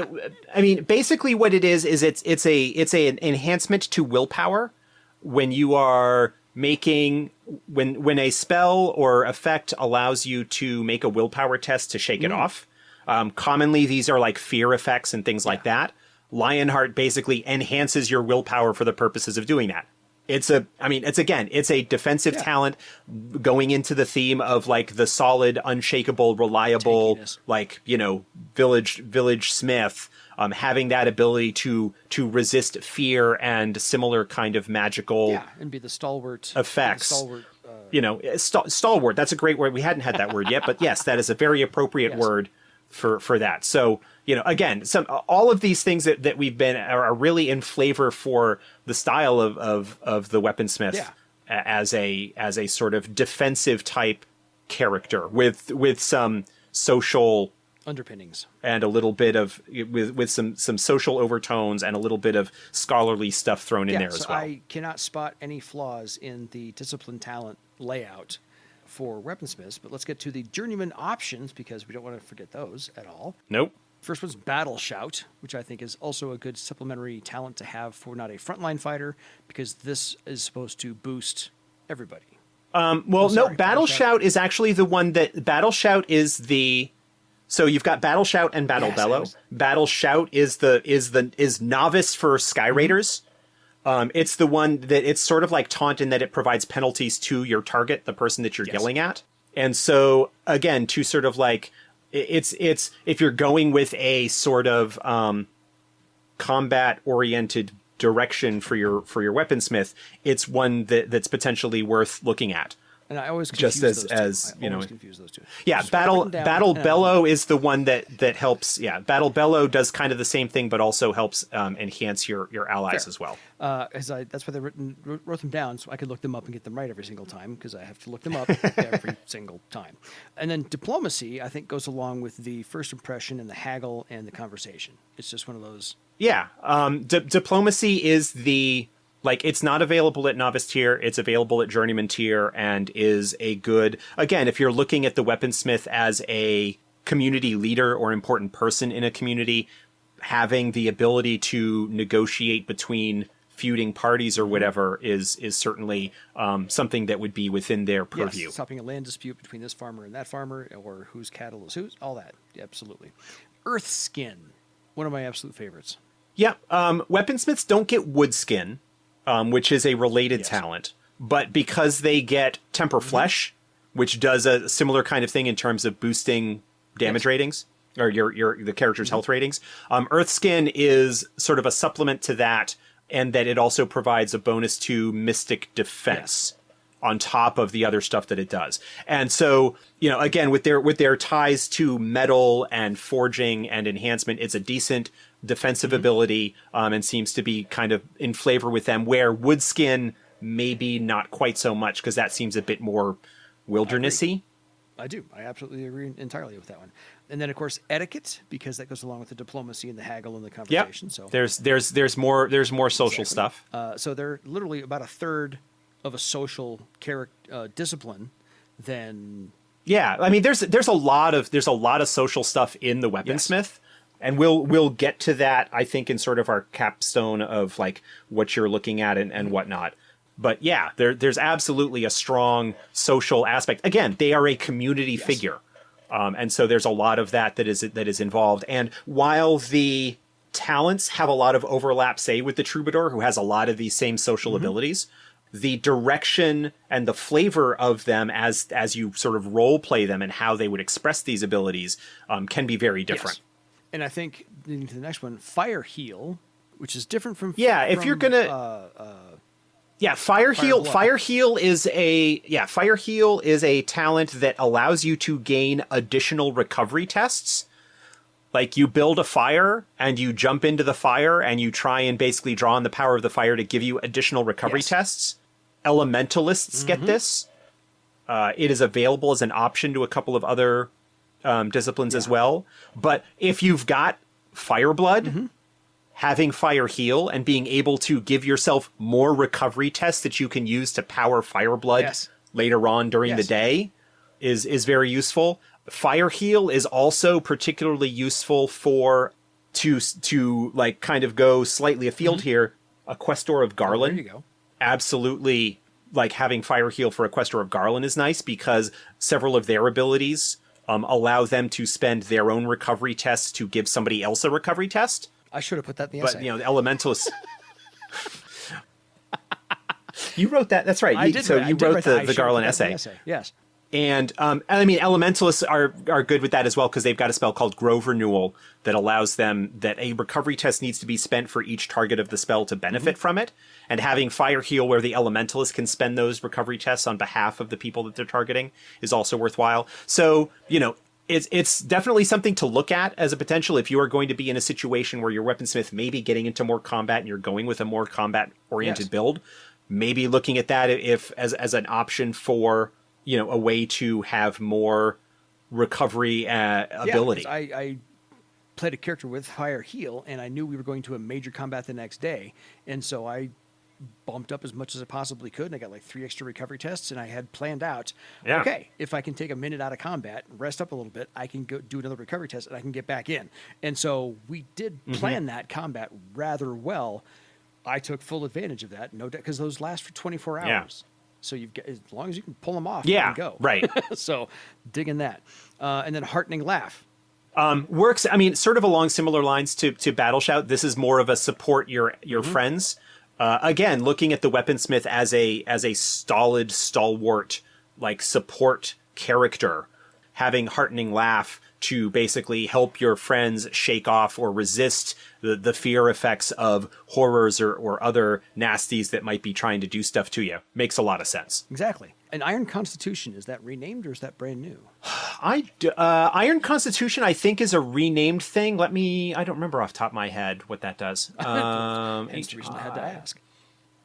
what it is it's an enhancement to willpower when you are making when a spell or effect allows you to make a willpower test to shake it off. Commonly, these are like fear effects and things like that. Lionheart basically enhances your willpower for the purposes of doing that. It's a defensive talent going into the theme of like the solid, unshakable, reliable, Tankiness. like, village smith, having that ability to resist fear and similar kind of magical Yeah, and be the stalwart effects. Stalwart, Stalwart. That's a great word. We hadn't had that word yet, but yes, that is a very appropriate Yes. word for that. So, again, all of these things that we've been are really in flavor for the style of the weaponsmith Yeah. as a sort of defensive type character with some social underpinnings. and a little bit of with some social overtones and a little bit of scholarly stuff thrown in there so as well. I cannot spot any flaws in the discipline talent layout for weaponsmiths, but let's get to the journeyman options because we don't want to forget those at all. Nope. First one's Battle Shout, which I think is also a good supplementary talent to have for not a frontline fighter, because this is supposed to boost everybody. No, sorry, Battle Shout is actually the one that Battle Shout is the. So you've got Battle Shout and Battle Yes, Bellow. Battle Shout is novice for Sky Raiders. It's the one that it's sort of like taunt in that it provides penalties to your target, the person that you're yelling at. And so again, to sort of like it's if you're going with a sort of combat oriented direction for your weaponsmith, it's one that's potentially worth looking at. And I always confuse Just those two. I always confuse those two. Yeah, Just write them down, Battle and Bellow is the one that helps. Yeah, Battle Bellow does kind of the same thing, but also helps enhance your allies Fair. as well. that's why they wrote them down so I could look them up and get them right every single time because I have to look them up every single time. And then diplomacy, I think, goes along with the first impression and the haggle and the conversation. It's just one of those. Yeah, diplomacy is it's not available at novice tier. It's available at journeyman tier and is a good, again, if you're looking at the weaponsmith as a community leader or important person in a community, having the ability to negotiate between feuding parties or whatever is certainly something that would be within their purview. Yes, stopping a land dispute between this farmer and that farmer, or whose cattle is whose, all that. Absolutely. Earth Skin, one of my absolute favorites. Yeah, weaponsmiths don't get wood skin, which is a related talent, but because they get temper flesh, which does a similar kind of thing in terms of boosting damage ratings or the character's health ratings. Earth Skin is sort of a supplement to that, and that it also provides a bonus to mystic defense on top of the other stuff that it does. And so, again, with their ties to metal and forging and enhancement, it's a decent defensive ability, and seems to be kind of in flavor with them, where Woodskin maybe not quite so much, because that seems a bit more wildernessy. I do. I absolutely agree entirely with that one. And then, of course, etiquette, because that goes along with the diplomacy and the haggle and the conversation. So There's more social stuff. so they're literally about a third of a social discipline than. Yeah, I mean, there's a lot of social stuff in the weaponsmith, and we'll get to that, I think, in sort of our capstone of like what you're looking at and whatnot. But yeah, there's absolutely a strong social aspect. Again, they are a community figure, and so there's a lot of that is involved. And while the talents have a lot of overlap, say with the troubadour, who has a lot of these same social abilities, the direction and the flavor of them as you sort of role play them and how they would express these abilities can be very different. Yes. And I think leading to the next one, Fire Heal, which is different from if you're gonna Fire Heal. Fire Heal is a talent that allows you to gain additional recovery tests. Like, you build a fire and you jump into the fire and you try and basically draw on the power of the fire to give you additional recovery tests. Elementalists get this. It is available as an option to a couple of other disciplines as well. But if you've got Fireblood, having Fire Heal and being able to give yourself more recovery tests that you can use to power Fireblood Yes. later on during the Yes. day is very useful. Fire Heal is also particularly useful for to like kind of go slightly afield here. A Questor of Garland. There you go. Absolutely, like having Fire Heal for a Questor of Garland is nice because several of their abilities allow them to spend their own recovery tests to give somebody else a recovery test. I should have put that in the But essay. you know, the Elementalists. You wrote that. That's right. I did. So I you did wrote write that. I the should have Garland put that in the essay. Yes. And I mean, Elementalists are good with that as well because they've got a spell called Grove Renewal that allows them that a recovery test needs to be spent for each target of the spell to benefit from it. And having Fire Heal where the Elementalist can spend those recovery tests on behalf of the people that they're targeting is also worthwhile. So, you know, it's definitely something to look at as a potential if you are going to be in a situation where your weaponsmith may be getting into more combat and you're going with a more combat-oriented Yes. build. Maybe looking at that if as an option for, you know, a way to have more recovery ability. Yeah, 'cause I played a character with Fire Heal, and I knew we were going to a major combat the next day, and so I bumped up as much as I possibly could, and I got like 3 extra recovery tests, and I had planned out, Yeah. okay, if I can take a minute out of combat, rest up a little bit, I can go do another recovery test, and I can get back in. And so we did plan that combat rather well. I took full advantage of that, no doubt, because those last for 24 hours. Yeah. So you've got, as long as you can pull them off, Yeah, you can go. right. So digging that. And then Heartening Laugh. Works, I mean, sort of along similar lines to Battle Shout. This is more of a support your friends. Again, looking at the weaponsmith as a stolid, stalwart, like support character, having Heartening Laugh to basically help your friends shake off or resist the fear effects of horrors or other nasties that might be trying to do stuff to you. Makes a lot of sense. Exactly. And Iron Constitution, is that renamed or is that brand new? Iron Constitution, I think, is a renamed thing. I don't remember off the top of my head what that does. That's the reason I had to ask.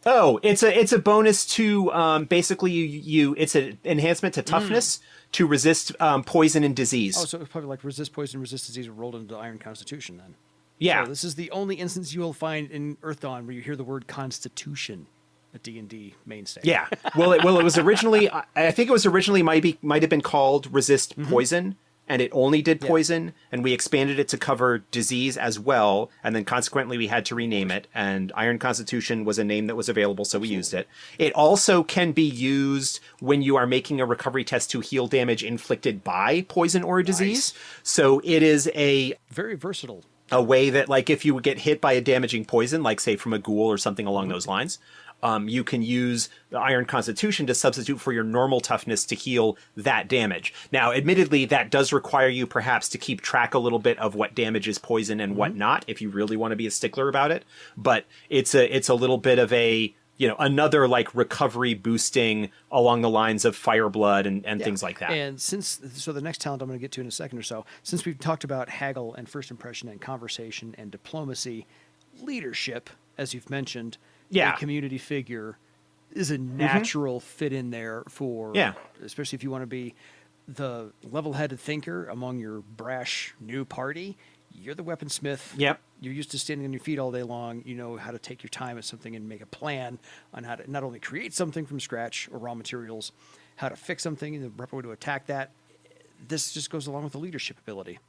Oh, it's a bonus to basically you it's an enhancement to toughness to resist poison and disease. Oh, so it's probably like resist poison, resist disease rolled into Iron Constitution then. Yeah. So this is the only instance you will find in Earth Dawn where you hear the word Constitution, a D&D mainstay. Yeah. Well, it was originally. I think it was originally might have been called resist poison, and it only did poison. And we expanded it to cover disease as well, and then consequently we had to rename it. And Iron Constitution was a name that was available, so we used it. It also can be used when you are making a recovery test to heal damage inflicted by poison or disease. So it is a Very versatile. way that, like, if you would get hit by a damaging poison, like say from a ghoul or something along those lines, you can use the Iron Constitution to substitute for your normal toughness to heal that damage. Now, admittedly, that does require you perhaps to keep track a little bit of what damage is poison and what not, if you really want to be a stickler about it. But it's a little bit of a, another like recovery boosting along the lines of Fireblood and things like that. And so the next talent I'm going to get to in a second or so, since we've talked about haggle and first impression and conversation and diplomacy, leadership, as you've mentioned, Yeah. a community figure is a natural fit in there for, especially if you want to be the level-headed thinker among your brash new party. You're the weaponsmith. Yep. You're used to standing on your feet all day long. You know how to take your time at something and make a plan on how to not only create something from scratch or raw materials, how to fix something and the proper way to attack that. This just goes along with the leadership ability.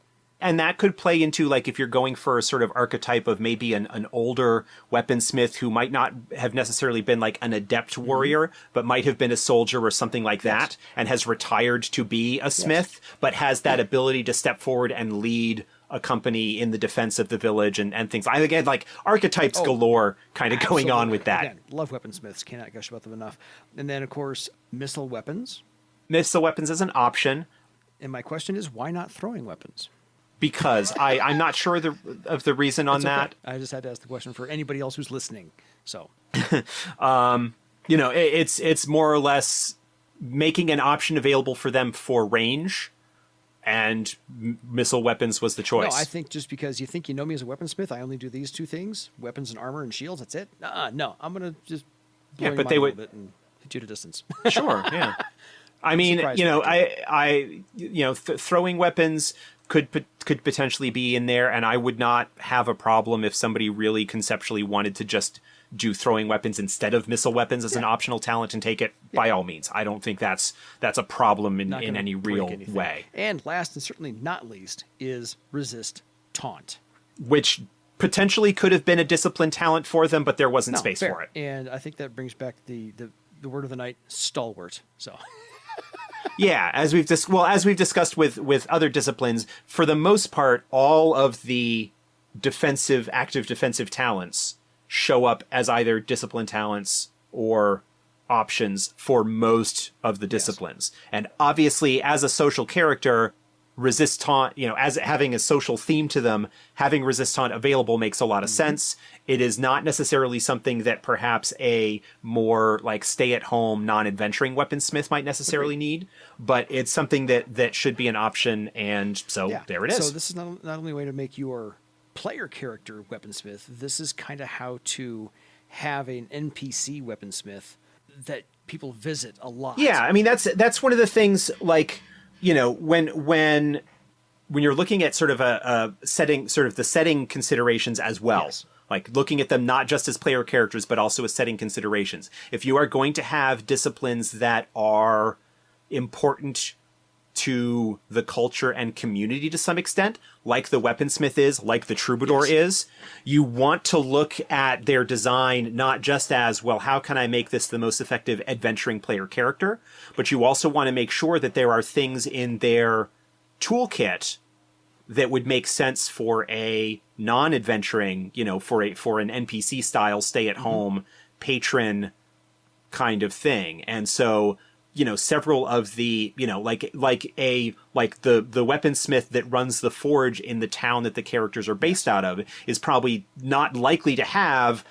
And that could play into, like, if you're going for a sort of archetype of maybe an older weaponsmith who might not have necessarily been like an adept warrior, but might have been a soldier or something like that, and has retired to be a smith, but has that ability to step forward and lead a company in the defense of the village and things. Again, like archetypes galore kind of going on with that. Again, love weaponsmiths. Cannot gush about them enough. And then, of course, missile weapons. Missile weapons as an option. And my question is, why not throwing weapons? Because I'm not sure of the reason on It's that. okay. I just had to ask the question for anybody else who's listening. So, It's more or less making an option available for them for range, and missile weapons was the choice. no, I think just because you think you know me as a weaponsmith, I only do these two things: weapons and armor and shields. That's it. No, I'm gonna just blow your but mind they a would- little bit and hit you to distance. Sure, yeah. I mean, Surprised you know, me. throwing weapons could potentially be in there, and I would not have a problem if somebody really conceptually wanted to just do throwing weapons instead of missile weapons as an optional talent and take it. By all means, I don't think that's a problem in Not gonna any break real anything. way. And last and certainly not least is resist taunt. Which potentially could have been a discipline talent for them, but there wasn't No, space fair. for it. And I think that brings back the word of the night, stalwart. So Yeah, as we've discussed with other disciplines, for the most part, all of the active defensive talents show up as either discipline talents or options for most of the disciplines. And obviously, as a social character, resist taunt, as having a social theme to them, having resist taunt available makes a lot of sense. It is not necessarily something that perhaps a more like stay-at-home, non-adventuring weaponsmith might necessarily need, but it's something that should be an option, and so there it is. So this is not only a way to make your player character weaponsmith, this is kind of how to have an NPC weaponsmith that people visit a lot. Yeah, I mean that's one of the things, like, when you're looking at sort of a setting, sort of the setting considerations as well. Yes. Like looking at them not just as player characters, but also as setting considerations. If you are going to have disciplines that are important to the culture and community to some extent, like the weaponsmith is, like the troubadour is, you want to look at their design not just as, well, how can I make this the most effective adventuring player character, but you also want to make sure that there are things in their toolkit that would make sense for a non-adventuring, for an NPC style stay-at-home patron kind of thing. And so, several of the, like the weaponsmith that runs the forge in the town that the characters are based out of is probably not likely to have,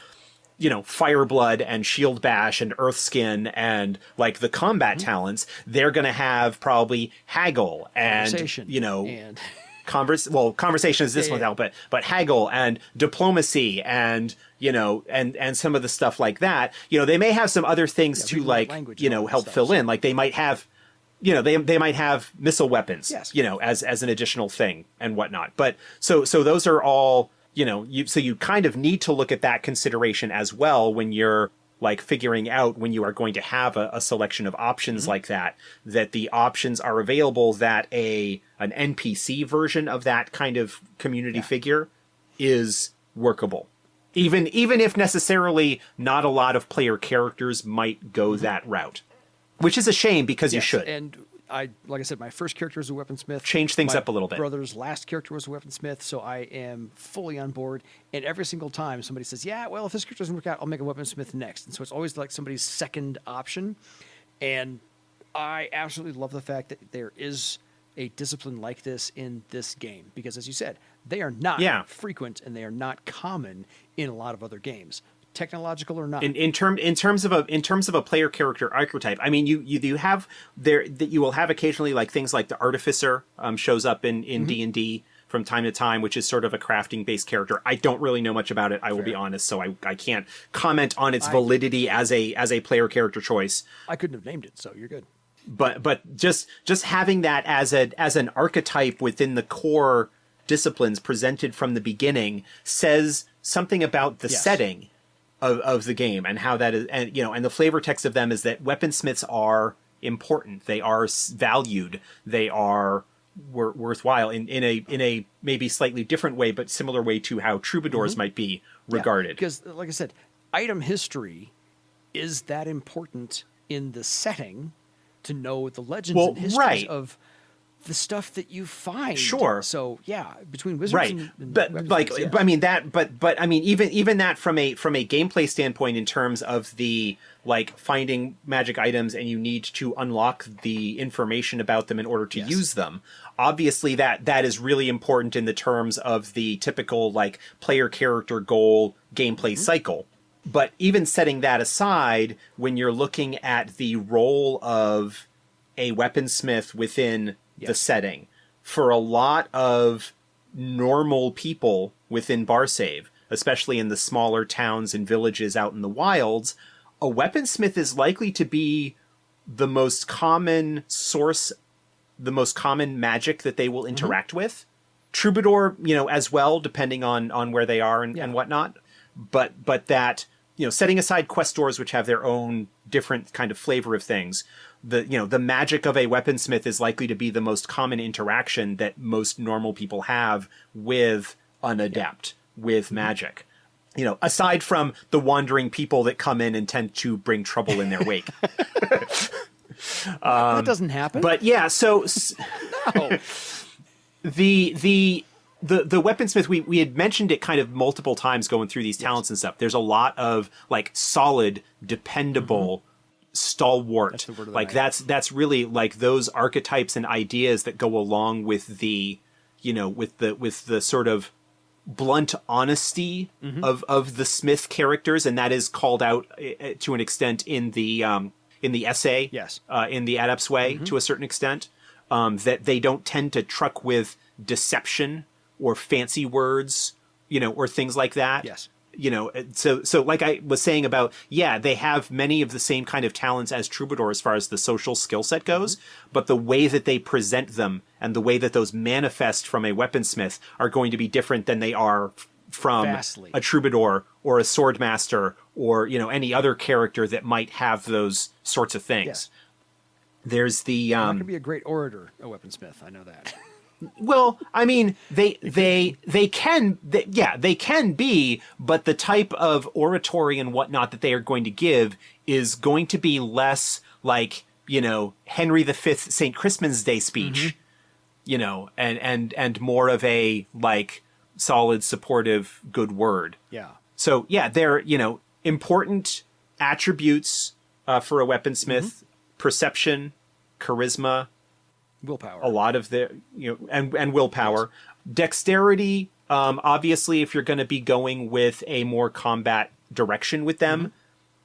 Fireblood and Shield Bash and Earthskin and like the combat talents. They're going to have probably Haggle and, and conversation is this one now, but haggle and diplomacy and and some of the stuff like that. They may have some other things to like help fill in. Like they might have they might have missile weapons, as an additional thing and whatnot. But so those are all you kind of need to look at that consideration as well when you're like figuring out when you are going to have a selection of options like that the options are available, that an NPC version of that kind of community figure is workable. Even if necessarily not a lot of player characters might go that route, which is a shame because you should. And like I said, my first character was a weaponsmith. Change things up a little bit. My brother's last character was a weaponsmith, so I am fully on board. And every single time somebody says, yeah, well, if this character doesn't work out, I'll make a weaponsmith next. And so it's always like somebody's second option. And I absolutely love the fact that there is a discipline like this in this game. Because as you said, they are not frequent and they are not common in a lot of other games. Technological or not. In terms of a player character archetype, I mean, you have there that you will have occasionally like things like the artificer shows up in D&D from time to time, which is sort of a crafting based character. I don't really know much about it, I will be honest, so I can't comment on its validity as a player character choice. I couldn't have named it, so you're good. But just having that as an archetype within the core disciplines presented from the beginning says something about the setting of the game and how that is, and and the flavor text of them is that weaponsmiths are important, they are valued, they are worthwhile in a maybe slightly different way, but similar way to how troubadours might be regarded. Because, like I said, item history is that important in the setting to know the legends and histories of the stuff that you find. Sure. So between wizards and but like weaponsmiths, I mean that but I mean even that from a gameplay standpoint in terms of the like finding magic items and you need to unlock the information about them in order to use them. Obviously that is really important in the terms of the typical like player character goal gameplay cycle. But even setting that aside, when you're looking at the role of a weaponsmith within the setting, for a lot of normal people within Barsave, especially in the smaller towns and villages out in the wilds, a weaponsmith is likely to be the most common source, the most common magic that they will interact with. Troubadour, as well, depending on where they are and whatnot. But that, setting aside quest doors, which have their own different kind of flavor of things, the magic of a weaponsmith is likely to be the most common interaction that most normal people have with an adept, with magic. Aside from the wandering people that come in and tend to bring trouble in their wake. That doesn't happen. But yeah, so no. the weaponsmith, we had mentioned it kind of multiple times going through these talents and stuff. There's a lot of like solid, dependable, stalwart. That's the word of the like night. that's really like those archetypes and ideas that go along with the with the sort of blunt honesty of the Smith characters, and that is called out to an extent in the essay, Yes. In the Adept's Way to a certain extent, that they don't tend to truck with deception or fancy words, or things like that. Yes. So like I was saying about, they have many of the same kind of talents as Troubadour as far as the social skill set goes, but the way that they present them and the way that those manifest from a weaponsmith are going to be different than they are from Vastly. a Troubadour or a Swordmaster or, any other character that might have those sorts of things. Yes. There's the You're not going to be a great orator, a weaponsmith. I know that. well, I mean, they can be, but the type of oratory and whatnot that they are going to give is going to be less like, Henry V St. Crispin's Day speech, and more of a like solid, supportive, good word. Yeah. So they're, important attributes for a weaponsmith: perception, charisma, Willpower. a lot of the and willpower. Yes. Dexterity, obviously if you're going to be going with a more combat direction with them,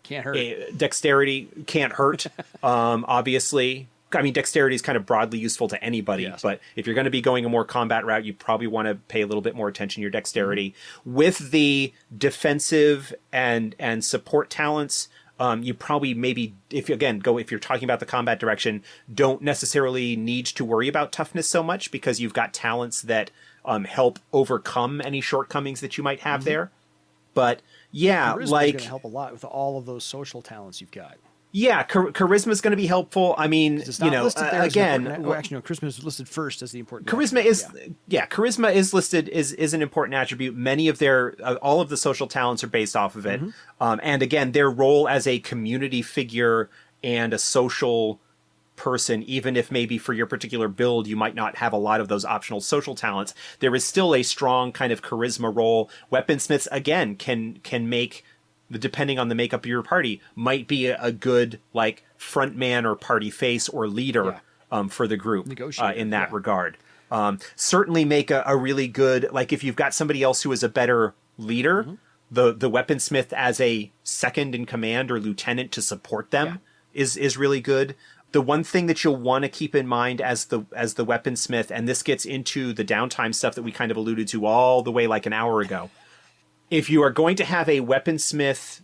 Can't hurt. dexterity can't hurt. Obviously, I mean, dexterity is kind of broadly useful to anybody, Yes. but if you're going to be going a more combat route, you probably want to pay a little bit more attention to your dexterity. With the defensive and support talents, you probably maybe, if you're talking about the combat direction, don't necessarily need to worry about toughness so much because you've got talents that help overcome any shortcomings that you might have there. But Charisma's like going to help a lot with all of those social talents you've got. charisma is going to be helpful. I mean, It's not listed there as again, an important, actually, no, charisma is listed first as the important. charisma attribute. is charisma is listed is an important attribute. Many of their all of the social talents are based off of it. And again, their role as a community figure and a social person, even if maybe for your particular build you might not have a lot of those optional social talents, there is still a strong kind of charisma role. Weaponsmiths again can make, depending on the makeup of your party, might be a good like front man or party face or leader for the group Negotiator, in that regard. Certainly make a really good, like if you've got somebody else who is a better leader, the weaponsmith as a second in command or lieutenant to support them is really good. The one thing that you'll want to keep in mind as the weaponsmith, and this gets into the downtime stuff that we kind of alluded to all the way like an hour ago. If you are going to have a weaponsmith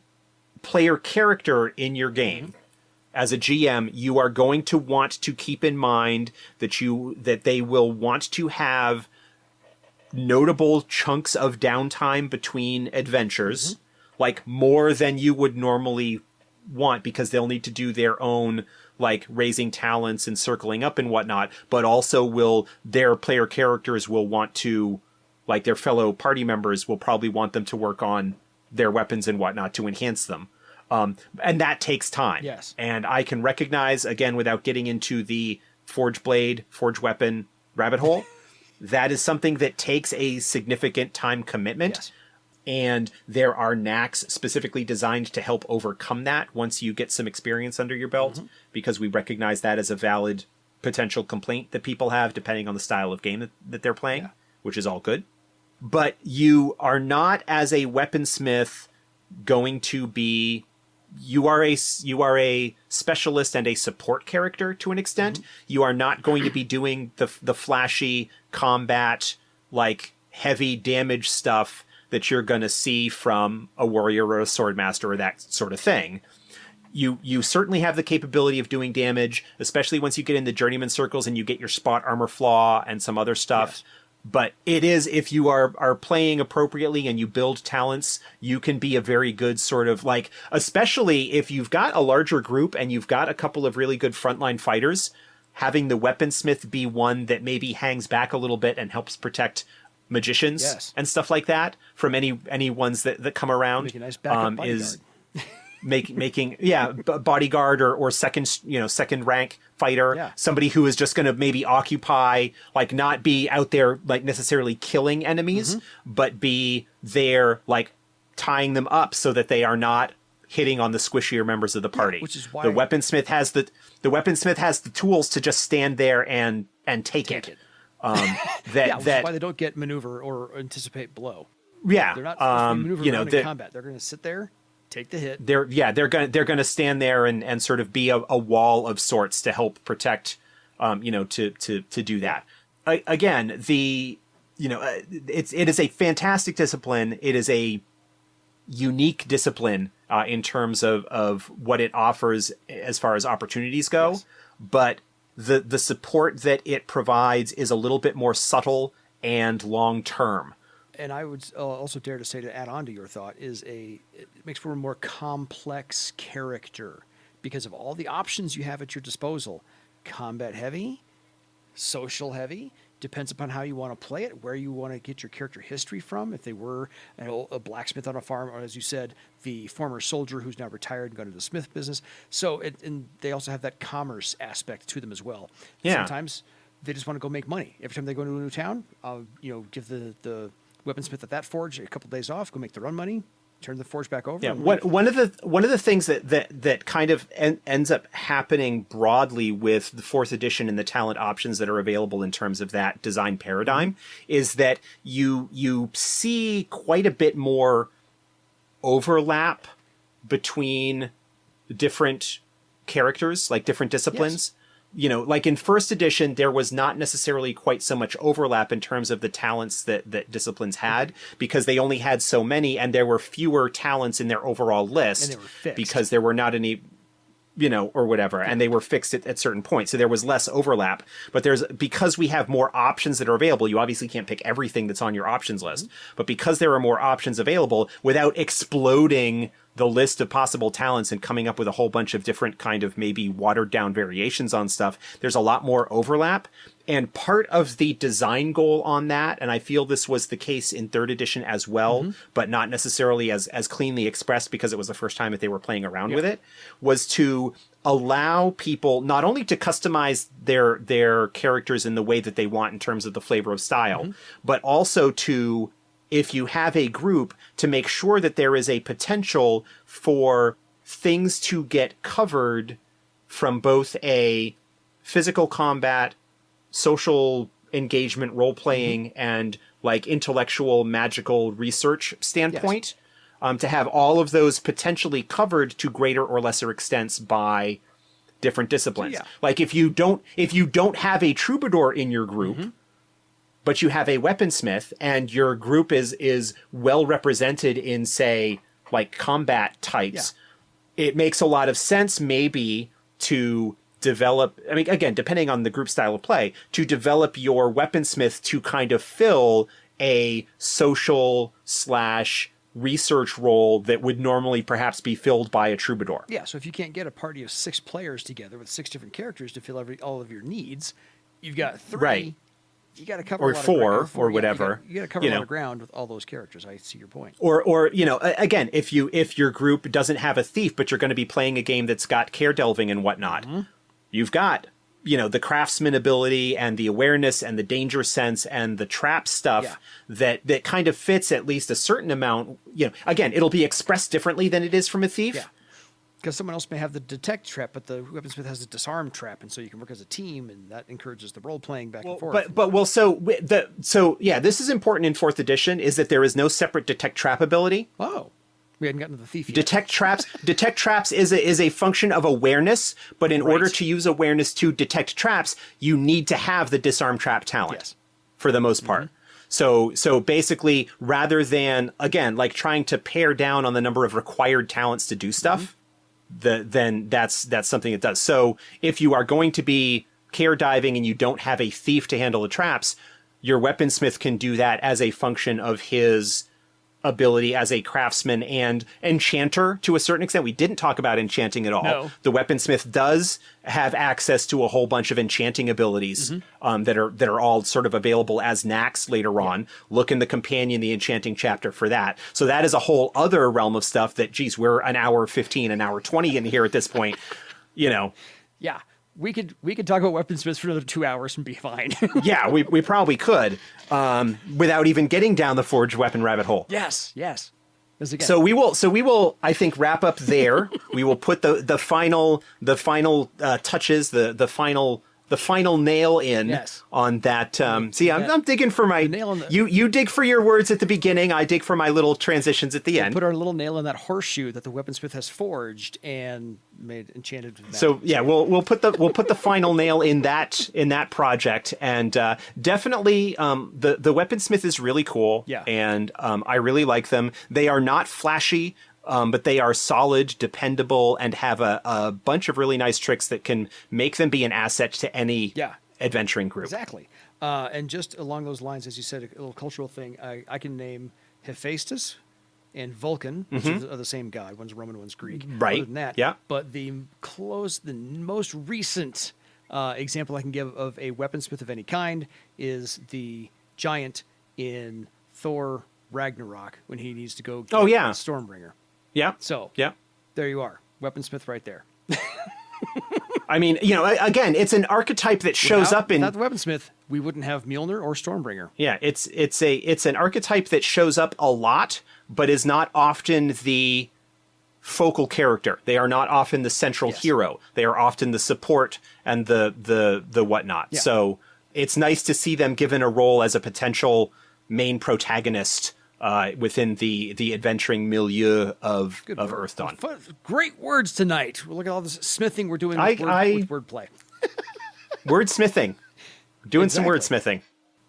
player character in your game, as a GM, you are going to want to keep in mind that they will want to have notable chunks of downtime between adventures, like more than you would normally want, because they'll need to do their own like raising talents and circling up and whatnot, but also their player characters will want to, like their fellow party members will probably want them to work on their weapons and whatnot to enhance them. And that takes time. Yes. And I can recognize, again, without getting into the forge blade, forge weapon rabbit hole, that is something that takes a significant time commitment. Yes. And there are knacks specifically designed to help overcome that once you get some experience under your belt, because we recognize that as a valid potential complaint that people have depending on the style of game that they're playing, which is all good. But you are not, as a weaponsmith, going to be... You are a specialist and a support character to an extent. You are not going to be doing the flashy combat, like heavy damage stuff that you're going to see from a warrior or a swordmaster or that sort of thing. you certainly have the capability of doing damage, especially once you get in the journeyman circles and you get your spot armor flaw and some other stuff. Yes. But it is, if you are playing appropriately and you build talents, you can be a very good sort of like, especially if you've got a larger group and you've got a couple of really good frontline fighters, having the weaponsmith be one that maybe hangs back a little bit and helps protect magicians Yes. and stuff like that from any ones that come around. Make a nice backup bodyguard. Is making bodyguard or second rank fighter, Yeah. somebody who is just going to maybe occupy, like not be out there like necessarily killing enemies, but be there like tying them up so that they are not hitting on the squishier members of the party. which is why- the weaponsmith has the tools to just stand there and take it. Which is why they don't get maneuver or anticipate blow. They're not supposed to be maneuver around in combat. They're going to sit there, take the hit. they're gonna stand there and sort of be a wall of sorts to help protect, to do that. Again, it is a fantastic discipline. It is a unique discipline in terms of what it offers as far as opportunities go, Yes. but the support that it provides is a little bit more subtle and long term. And I would also dare to say, to add on to your thought, it makes for a more complex character because of all the options you have at your disposal. Combat heavy, social heavy, depends upon how you want to play it, where you want to get your character history from. If they were a blacksmith on a farm, or as you said, the former soldier who's now retired and gone into the smith business. So, and they also have that commerce aspect to them as well. Yeah. Sometimes they just want to go make money. Every time they go into a new town, give the weaponsmith at that forge a couple days off, go make their own money, turn the forge back over. Yeah, and one of the things that kind of ends up happening broadly with the fourth edition and the talent options that are available in terms of that design paradigm is that you see quite a bit more overlap between different characters, like different disciplines. Like in first edition, there was not necessarily quite so much overlap in terms of the talents that disciplines had because they only had so many and there were fewer talents in their overall list And they were fixed. because there were not any, or whatever, and they were fixed at certain points. So there was less overlap, but because we have more options that are available, you obviously can't pick everything that's on your options list, but because there are more options available without exploding the list of possible talents and coming up with a whole bunch of different kind of maybe watered down variations on stuff, there's a lot more overlap. And part of the design goal on that, and I feel this was the case in third edition as well, but not necessarily as cleanly expressed because it was the first time that they were playing around with it, was to allow people not only to customize their characters in the way that they want in terms of the flavor of style, but also to, if you have a group, to make sure that there is a potential for things to get covered from both a physical combat, social engagement, role-playing, and like intellectual, magical research standpoint, to have all of those potentially covered to greater or lesser extents by different disciplines. Yeah. Like if you don't have a troubadour in your group, but you have a weaponsmith and your group is well represented in, say, like combat types, it makes a lot of sense maybe to develop, I mean, again, depending on the group style of play, to develop your weaponsmith to kind of fill a social / research role that would normally perhaps be filled by a troubadour. Yeah, so if you can't get a party of 6 players together with 6 different characters to fill all of your needs, you've got 3. Right. You got to cover Or a lot 4 of ground. or whatever. You got to cover a lot of ground with all those characters. I see your point. Or again, if your group doesn't have a thief, but you're going to be playing a game that's got care delving and whatnot, you've got the craftsman ability and the awareness and the danger sense and the trap stuff that kind of fits at least a certain amount. Again, it'll be expressed differently than it is from a thief. Yeah. Because someone else may have the detect trap, but the weaponsmith has the disarm trap, and so you can work as a team, and that encourages the role playing back and forth. This is important in fourth edition, is that there is no separate detect trap ability. Oh, we hadn't gotten to the thief yet. Detect traps is a function of awareness, but in order to use awareness to detect traps, you need to have the disarm trap talent for the most part. So basically, rather than, again, like trying to pare down on the number of required talents to do stuff, then that's something it does. So if you are going to be care diving and you don't have a thief to handle the traps, your weaponsmith can do that as a function of his ability as a craftsman and enchanter to a certain extent. We didn't talk about enchanting at all. No. The weaponsmith does have access to a whole bunch of enchanting abilities that are all sort of available as knacks later on. Look in the companion, the enchanting chapter for that. So that is a whole other realm of stuff that, geez, we're an hour 15, an hour 20 in here at this point, you know. Yeah. We could talk about weaponsmiths for another 2 hours and be fine. Yeah, we probably could, without even getting down the forged weapon rabbit hole. Yes. Again, So we will, I think, wrap up there. We will put the final touches, the final nail in on that. See, I'm digging for my nail in the, you dig for your words at the beginning. I dig for my little transitions at the end. Put our little nail in that horseshoe that the weaponsmith has forged and made enchanted. With So yeah, we'll put the final nail in that project, and definitely the weaponsmith is really cool. Yeah, and I really like them. They are not flashy. But they are solid, dependable, and have a bunch of really nice tricks that can make them be an asset to any adventuring group. Exactly. And just along those lines, as you said, a little cultural thing, I can name Hephaestus and Vulcan, which are the same god. One's Roman, one's Greek. Right. Other than that, yeah. But the most recent example I can give of a weaponsmith of any kind is the giant in Thor Ragnarok when he needs to go get Stormbringer. Yeah. So yeah, there you are, weaponsmith right there. I mean, again, it's an archetype that shows up in. Without the weaponsmith, we wouldn't have Mjolnir or Stormbringer. Yeah, it's an archetype that shows up a lot, but is not often the focal character. They are not often the central hero. They are often the support and the whatnot. Yeah. So it's nice to see them given a role as a potential main protagonist within the adventuring milieu of Earth Dawn. Great words tonight. Look at all this smithing we're doing with wordplay. Wordsmithing. Doing some wordsmithing.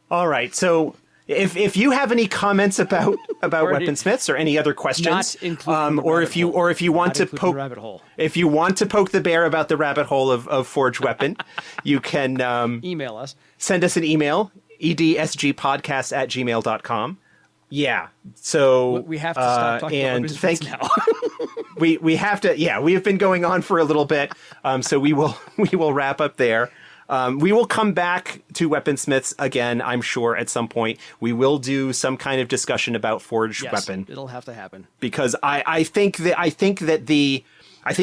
All right. So if you have any comments about weaponsmiths or any other questions, or if you want to poke rabbit hole. If you want to poke the bear about the rabbit hole of Forged Weapon, you can email us. Send us an email, edsgpodcast@gmail.com. Yeah. So we have to stop talking about weaponsmiths now. we have to. Yeah, we have been going on for a little bit. So we will wrap up there. We will come back to weaponsmiths again, I'm sure, at some point. We will do some kind of discussion about Forged Weapon. It'll have to happen. Because I think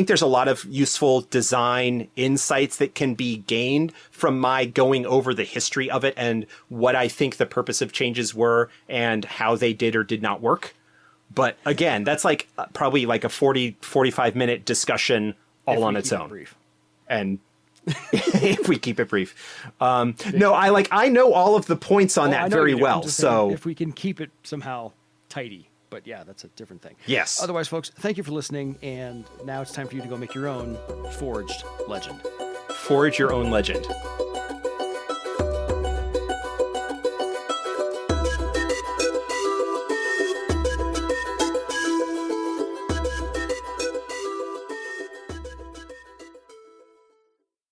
there's a lot of useful design insights that can be gained from my going over the history of it and what I think the purpose of changes were and how they did or did not work. But again, that's probably like a 45 minute discussion all on its own. And if we keep it brief. No, I know all of the points on that very well. So if we can keep it somehow tidy. But yeah, that's a different thing. Yes. Otherwise, folks, thank you for listening. And now it's time for you to go make your own Forged Legend. Forge your own legend.